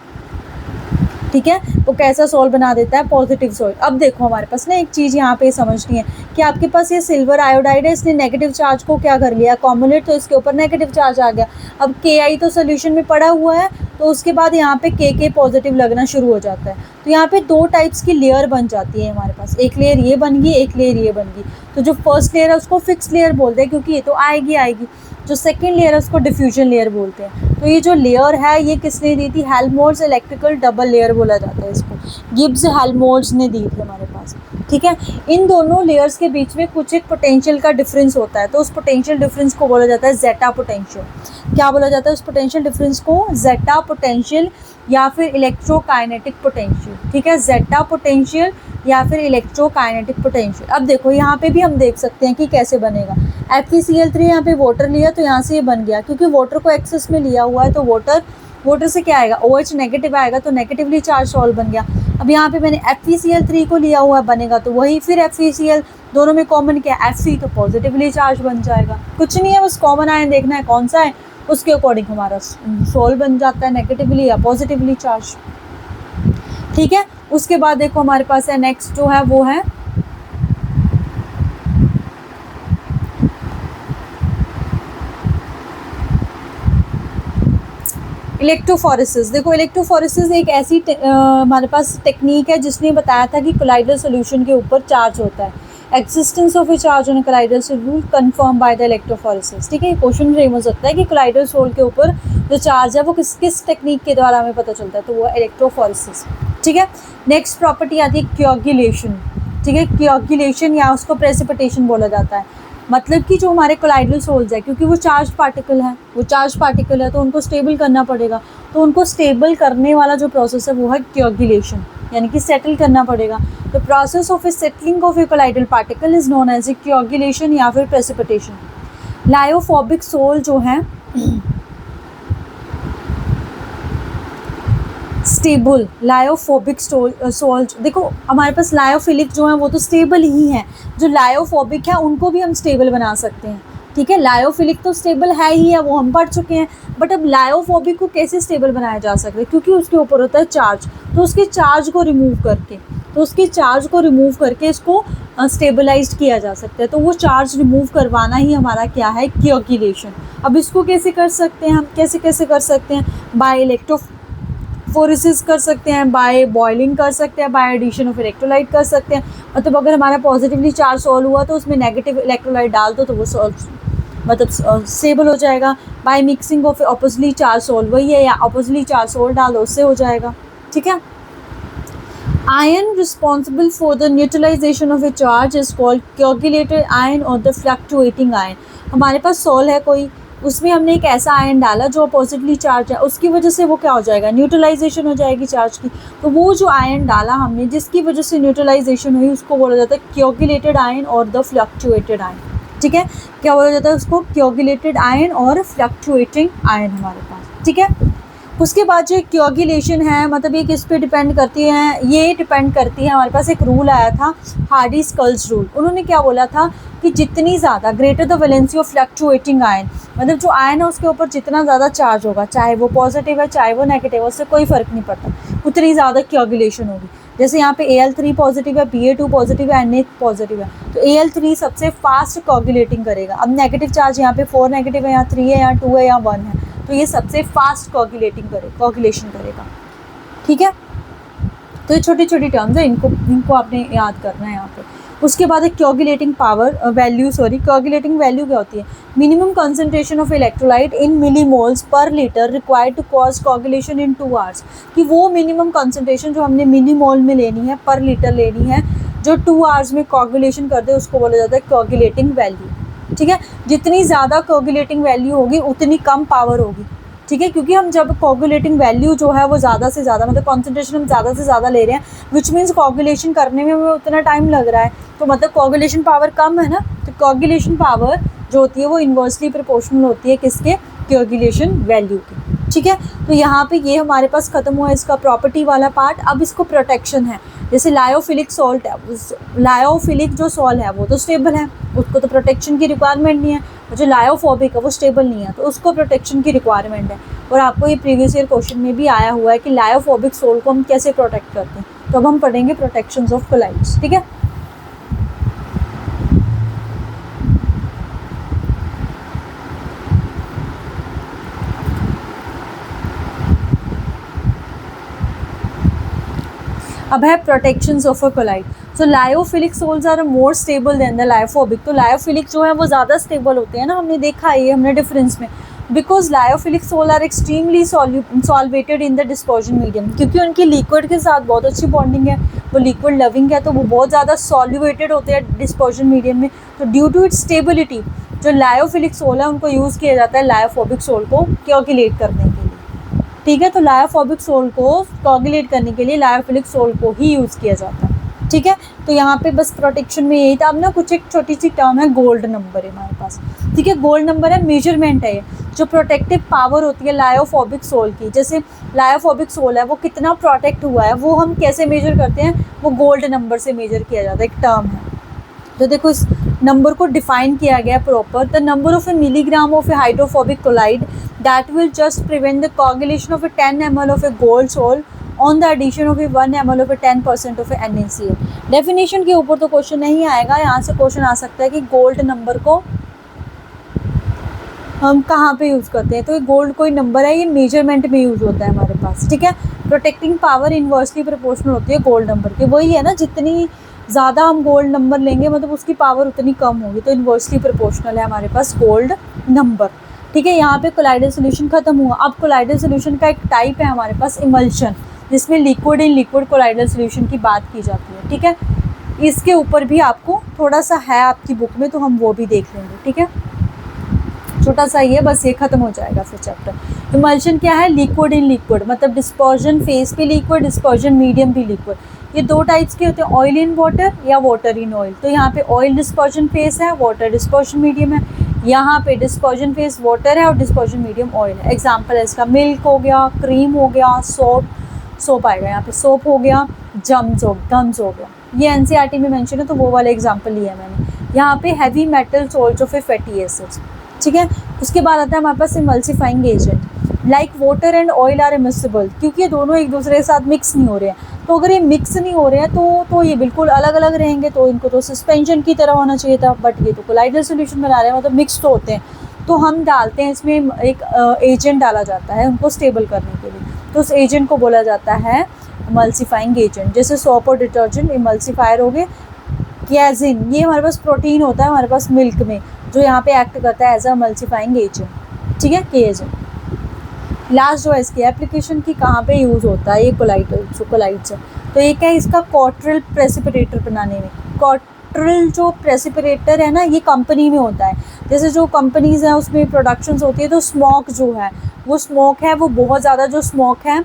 A: ठीक है, वो कैसा सोल बना देता है, पॉजिटिव सोल। अब देखो हमारे पास ना एक चीज़ यहाँ पे समझनी है कि आपके पास ये सिल्वर आयोडाइड है, इसने नेगेटिव चार्ज को क्या कर लिया, अकोमोलेट, तो इसके ऊपर नेगेटिव चार्ज आ गया। अब Ki तो सोल्यूशन में पड़ा हुआ है, तो उसके बाद यहाँ पे K पॉजिटिव लगना शुरू हो जाता है। तो यहाँ पे दो टाइप्स की लेयर बन जाती है हमारे पास, एक लेयर ये बन गई, एक लेयर ये बन गई। तो जो फर्स्ट लेयर है उसको फिक्स लेयर बोलते हैं, क्योंकि ये तो आएगी। जो सेकेंड लेयर है उसको डिफ्यूजन लेयर बोलते हैं। तो ये जो लेयर है ये किसने दी थी, हेल्महोल्ट्ज़ इलेक्ट्रिकल डबल लेयर बोला जाता है इसको, गिब्स हेल्महोल्ट्ज़ ने दी थी हमारे पास। ठीक है, इन दोनों लेयर्स के बीच में कुछ एक पोटेंशियल का डिफरेंस होता है, तो उस पोटेंशियल डिफरेंस को बोला जाता है ज़ेटा पोटेंशियल। क्या बोला जाता है उस पोटेंशियल डिफरेंस को, ज़ेटा पोटेंशियल या फिर इलेक्ट्रोकाइनेटिक पोटेंशियल। ठीक है, ज़ेटा पोटेंशियल या फिर इलेक्ट्रोकाइनेटिक पोटेंशियल। अब देखो यहाँ पे भी हम देख सकते हैं कि कैसे बनेगा। FeCl3 यहाँ पे वाटर लिया तो यहाँ से ये बन गया, क्योंकि वाटर को एक्सेस में लिया हुआ है, तो वाटर से क्या आएगा, OH नेगेटिव आएगा, तो नेगेटिवली चार्ज सॉल्व बन गया। अब यहाँ पे मैंने FeCl3 को लिया हुआ है, बनेगा तो वही फिर FeCl, दोनों में कॉमन क्या है, Fe, तो पॉजिटिवली चार्ज बन जाएगा। कुछ नहीं है, बस कॉमन आयन देखना है कौन सा है, उसके अकॉर्डिंग हमारा सोल बन जाता है, नेगेटिवली या पॉजिटिवली चार्ज। ठीक है, उसके बाद देखो हमारे पास है नेक्स्ट जो है वो है इलेक्ट्रोफोरेसिस। देखो इलेक्ट्रोफोरेसिस एक ऐसी हमारे पास टेक्निक है जिसने बताया था कि कोलाइडल सॉल्यूशन के ऊपर चार्ज होता है, existence of a charge on colloidal solution confirm by the electrophoresis. ठीक है, ये क्वेश्चन फ्रेम हो सकता है कि कोलाइडल सोल के ऊपर जो चार्ज है वो किस टेक्निक के द्वारा हमें पता चलता है, तो वो है इलेक्ट्रोफोरेसिस। ठीक है, नेक्स्ट प्रॉपर्टी आती है क्योगुलेशन। ठीक है, क्योगुलेशन या उसको प्रेसिपिटेशन बोला जाता है, मतलब कि जो हमारे कोलाइडल सोल्स है, क्योंकि वो चार्ज पार्टिकल है, तो उनको स्टेबल करना पड़ेगा, तो उनको स्टेबल करने वाला जो प्रोसेस है वो है क्योगुलेशन, यानी कि सेटल करना पड़ेगा। The process of a settling of a colloidal particle is known as a coagulation या फिर प्रेसिपिटेशन। लायोफोबिक सोल जो है स्टेबल, लायोफोबिक सोल, देखो हमारे पास लायोफिलिक जो है वो तो स्टेबल ही हैं, जो लायोफोबिक है उनको भी हम स्टेबल बना सकते हैं। ठीक है, लायोफिलिक तो स्टेबल है ही है, वो हम पढ़ चुके हैं, बट अब लायोफोबिक को कैसे स्टेबल बनाया जा सकता है, क्योंकि उसके ऊपर होता है चार्ज, तो उसके चार्ज को रिमूव करके इसको स्टेबलाइज्ड किया जा सकता है। तो वो चार्ज रिमूव करवाना ही हमारा क्या है, क्योगुलेशन। अब इसको कैसे कर सकते हैं हम, कैसे कर सकते हैं, बाय इलेक्ट्रोफोरेसिस कर सकते हैं, बाय बॉइलिंग कर सकते हैं, बाय एडिशन ऑफ इलेक्ट्रोलाइट कर सकते हैं। मतलब अगर हमारा पॉजिटिवली चार्ज सॉल्व हुआ तो उसमें नेगेटिव इलेक्ट्रोलाइट डाल दो तो वो स्टेबल हो जाएगा। By mixing of oppositely charge sol, वही है, या ऑपोजिटली चार्ज सोल डाल दो उससे हो जाएगा। ठीक है, ion responsible for the neutralisation of a charge is called coagulated ion और द फ्लक्चुएटिंग आयन। हमारे पास सोल है कोई, उसमें हमने एक ऐसा आयन डाला जो अपोजिटली चार्ज है, उसकी वजह से वो क्या हो जाएगा, न्यूट्रलाइजेशन हो जाएगी चार्ज की। तो वो जो आयन डाला हमने जिसकी वजह से न्यूट्रलाइजेशन हुई उसको बोला जाता है कोगुलेटेड आयन और द फ्लक्चुएटेड आयन। ठीक है, क्या बोला जाता है उसको, कोगुलेटेड आयन और फ्लक्चुएटिंग आयन हमारे पास। ठीक है, उसके बाद जो कोगुलेशन है, मतलब ये किस पे डिपेंड करती है, ये डिपेंड करती है, हमारे पास एक रूल आया था, हार्डी-स्कल्स रूल। उन्होंने क्या बोला था कि जितनी ज़्यादा greater the valency of fluctuating ion, मतलब जो आयन है उसके ऊपर जितना ज़्यादा चार्ज होगा, चाहे वो पॉजिटिव है चाहे वो नेगेटिव है, उससे कोई फ़र्क नहीं पड़ता, उतनी ज़्यादा कोगुलेशन होगी। जैसे यहाँ पे Al3 पॉजिटिव है, Pa2 पॉजिटिव है, Na पॉजिटिव है, तो Al3 सबसे फास्ट कोगुलेटिंग करेगा। अब नेगेटिव चार्ज यहाँ पे 4 नेगेटिव है, यहाँ 3 है, यहाँ 2 है, यहाँ 1 है, तो ये सबसे फास्ट कोगुलेशन करेगा। ठीक है, तो ये छोटी छोटी टर्म्स है, इनको आपने याद करना है यहाँ पे। उसके बाद एक कोगुलेटिंग कोगुलेटिंग वैल्यू क्या होती है, minimum concentration of electrolyte in millimoles per litre required to cause coagulation in 2 hours. कि वो मिनिमम कंसंट्रेशन जो हमने मिलीमोल में लेनी है, पर लीटर लेनी है, जो 2 आवर्स में कोगुलेशन कर दे, उसको बोला जाता है कोगुलेटिंग वैल्यू। ठीक है, जितनी ज़्यादा कोगुलेटिंग वैल्यू होगी उतनी कम पावर होगी। ठीक है, क्योंकि हम जब कोगुलेटिंग वैल्यू जो है वो ज़्यादा से ज़्यादा, मतलब कॉन्सेंट्रेशन हम ज़्यादा से ज़्यादा ले रहे हैं, विच मीन्स कोगुलेशन करने में हमें उतना टाइम लग रहा है, तो मतलब कोगुलेशन पावर कम है ना, तो कोगुलेशन पावर जो होती है वो इन्वर्सली प्रोपोर्शनल होती है किसके, कोगुलेशन वैल्यू की। ठीक है। तो यहाँ पे ये हमारे पास ख़त्म हुआ इसका प्रॉपर्टी वाला पार्ट। अब इसको प्रोटेक्शन है, जैसे लायोफिलिक सॉल्ट है, लायोफिलिक जो सॉल्ट है वो तो स्टेबल है, उसको तो प्रोटेक्शन की रिक्वायरमेंट नहीं है, और जो लायोफोबिक है वो स्टेबल नहीं है, तो उसको प्रोटेक्शन की रिक्वायरमेंट है। और आपको ये प्रीवियस ईयर क्वेश्चन में भी आया हुआ है कि लायोफोबिक सॉल्ट को हम कैसे प्रोटेक्ट करते हैं। तो अब हम पढ़ेंगे प्रोटेक्शंस ऑफ कोलाइड्स, ठीक है। अब है protections of a colloid. So lyophilic sols are more stable than the lyophobic. तो लायोफिलिक जो है वो ज़्यादा स्टेबल होते हैं ना, हमने देखा है ये हमने डिफरेंस में, because lyophilic sol are extremely solvated in the dispersion medium, क्योंकि उनकी लिक्विड के साथ बहुत अच्छी बॉन्डिंग है, वो लिक्विड लविंग है, तो वो बहुत ज़्यादा सॉल्वेटेड होते हैं डिस्पर्जन मीडियम में। तो ड्यू टू इट्स स्टेबिलिटी जो लायोफिलिक सोल है उनको यूज़ किया जाता है लायोफोबिक सोल को कोagulate करने के लिए, ठीक है। तो लायोफोबिक सोल को कोagulate करने के लिए लायोफिलिक सोल को ही यूज़ किया जाता है, ठीक है। तो यहाँ पे बस प्रोटेक्शन में यही था। अब ना कुछ एक छोटी सी टर्म है गोल्ड नंबर है हमारे पास, ठीक है। गोल्ड नंबर है, मेजरमेंट है ये, जो प्रोटेक्टिव पावर होती है लायोफोबिक सोल की। जैसे लायोफोबिक सोल है वो कितना प्रोटेक्ट हुआ है वो हम कैसे मेजर करते हैं, वो गोल्ड नंबर से मेजर किया जाता है, एक टर्म है। तो देखो इस नंबर को डिफाइन किया गया proper, the number of a milligram of a hydrophobic colloid that will just prevent the coagulation of a 10 ml of a gold salt on the addition of a 1 ml of a 10% of a NaCl। Definition के ऊपर तो question नहीं आएगा, यहाँ से question आ सकता है कि गोल्ड नंबर को हम कहाँ पे यूज़ करते हैं। तो ये गोल्ड कोई नंबर है, ये मेजरमेंट में यूज़ होता है हमारे पास, ठीक है। प्रोटेक्टिंग पावर इन्वर्सली प्रोपोर्शनल होती है गोल्ड नंबर की, वही है ना, जितनी ज़्यादा हम गोल्ड नंबर लेंगे मतलब उसकी पावर उतनी कम होगी, तो इन्वर्सली प्रोपोर्शनल है हमारे पास गोल्ड नंबर, ठीक है। यहाँ पे कोलाइडल सोल्यूशन खत्म हुआ। अब कोलाइडल सोल्यूशन का एक टाइप है हमारे पास इमल्शन, जिसमें liquid in liquid colloidal solution की बात की जाती है, ठीक है। इसके ऊपर भी आपको थोड़ा सा है आपकी बुक में, तो हम वो भी देख लेंगे, ठीक है। छोटा सा ही है, बस ये खत्म हो जाएगा फिर चैप्टर। इमल्शन क्या है, लिक्विड इन लिक्विड, मतलब डिस्पर्जन फेज पे लिक्विड, डिस्पर्जन मीडियम भी लिक्विड। ये दो टाइप्स के होते हैं, ऑयल इन वाटर या वाटर इन ऑयल। तो यहाँ पे ऑयल डिस्पर्जन फेज है, वाटर डिस्पर्जन मीडियम है। यहाँ पे डिस्पर्जन फेज वाटर है और डिस्पर्जन मीडियम ऑयल है। एग्जाम्पल है इसका मिल्क हो गया, क्रीम हो गया, सोप आएगा यहाँ पे, सोप हो गया, गम्स हो गया। ये एनसीईआरटी में मेंशन है तो वो वाला एग्जाम्पल लिया है मैंने। यहाँ पे heavy metal salts of a fatty acids, ठीक है। उसके बाद आता है हमारे पास emulsifying agent, like water and oil are immiscible, क्योंकि ये दोनों एक दूसरे के साथ मिक्स नहीं हो रहे हैं। तो अगर ये मिक्स नहीं हो रहे हैं तो ये बिल्कुल अलग अलग रहेंगे, तो इनको तो सस्पेंशन की तरह होना चाहिए था, बट ये तो कोलाइडल सोल्यूशन बना रहे हैं, मतलब मिक्स तो होते हैं। तो हम डालते हैं इसमें एक एजेंट डाला जाता है उनको स्टेबल करने के लिए, तो उस एजेंट को बोला जाता है इमल्सिफाइंग एजेंट। जैसे सोप और डिटर्जेंट इमल्सिफायर हो गए। कैजिन, ये हमारे पास प्रोटीन होता है हमारे पास मिल्क में, जो यहाँ पे एक्ट करता है एज अ इमल्सिफाइंग एजेंट, ठीक है, केएजेंट। लास्ट जो है इसकी एप्लीकेशन की कहाँ पे यूज़ होता है, ये कोलाइड्स है। तो एक है इसका क्वार्टरल प्रेसिपिटेटर बनाने में। क्वार्टरल जो प्रेसिपिटेटर है ना, ये कंपनी में होता है। जैसे जो कंपनीज हैं उसमें प्रोडक्शंस होती है, तो स्मोक जो है वो स्मोक है, वो बहुत ज़्यादा जो स्मोक है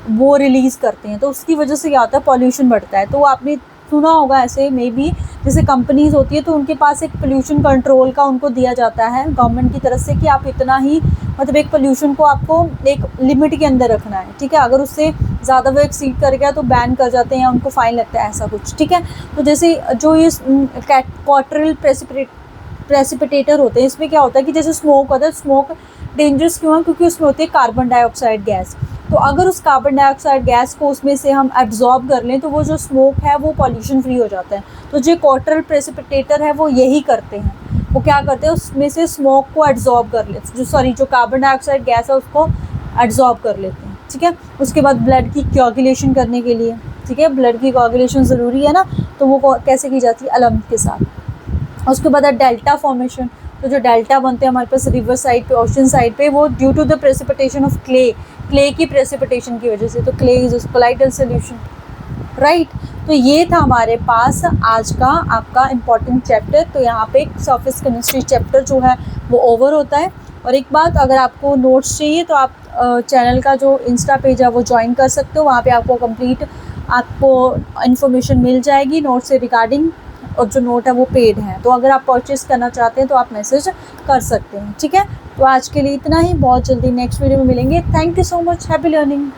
A: वो रिलीज़ करते हैं, तो उसकी वजह से क्या होता है, पॉल्यूशन बढ़ता है। तो आपने सुना होगा ऐसे मे बी, जैसे कंपनीज़ होती है तो उनके पास एक पोल्यूशन कंट्रोल का उनको दिया जाता है गवर्नमेंट की तरफ से कि आप इतना ही, मतलब एक पोल्यूशन को आपको एक लिमिट के अंदर रखना है, ठीक है। अगर उससे ज़्यादा वो एक्सीड कर गया तो बैन कर जाते हैं या उनको फ़ाइन लगता है, ऐसा कुछ, ठीक है। तो जैसे जो ये क्वार्टरल प्रेसिपिटेटर होते हैं, इसमें क्या होता है कि जैसे स्मोक होता है, स्मोक डेंजरस क्यों है, क्योंकि उसमें होती है कार्बन डाइऑक्साइड गैस। तो अगर उस कार्बन डाइऑक्साइड गैस को उसमें से हम एब्जॉर्ब कर लें तो वो जो स्मोक है वो पॉल्यूशन फ्री हो जाता है। तो जो क्वार्टरल प्रेसिपिटेटर है वो यही करते हैं, वो क्या करते हैं, उसमें से स्मोक को एब्जॉर्ब कर लेते, जो कार्बन डाइऑक्साइड गैस है उसको एब्जॉर्ब कर लेते हैं, ठीक है। उसके बाद ब्लड की कोagulation करने के लिए, ठीक है, ब्लड की कोagulation ज़रूरी है ना, तो वो कैसे की जाती है, अलम के साथ। उसके बाद डेल्टा फॉर्मेशन, तो जो डेल्टा बनते हैं हमारे पास रिवर साइड पे, ओशन साइड पे, वो due to the precipitation of clay की प्रेसिपिटेशन की वजह से। तो clay is colloidal solution, right. तो ये था हमारे पास आज का आपका इम्पॉर्टेंट चैप्टर। तो यहाँ पे सरफेस केमिस्ट्री चैप्टर जो है वो ओवर होता है। और एक बात, अगर आपको नोट्स चाहिए तो आप चैनल का जो इंस्टा पेज है वो ज्वाइन कर सकते हो, वहाँ पे आपको कंप्लीट इन्फॉर्मेशन मिल जाएगी नोट से रिगार्डिंग, और जो नोट है वो पेड है। तो अगर आप परचेज़ करना चाहते हैं तो आप मैसेज कर सकते हैं, ठीक है। तो आज के लिए इतना ही, बहुत जल्दी नेक्स्ट वीडियो में मिलेंगे। Thank you so much, happy learning.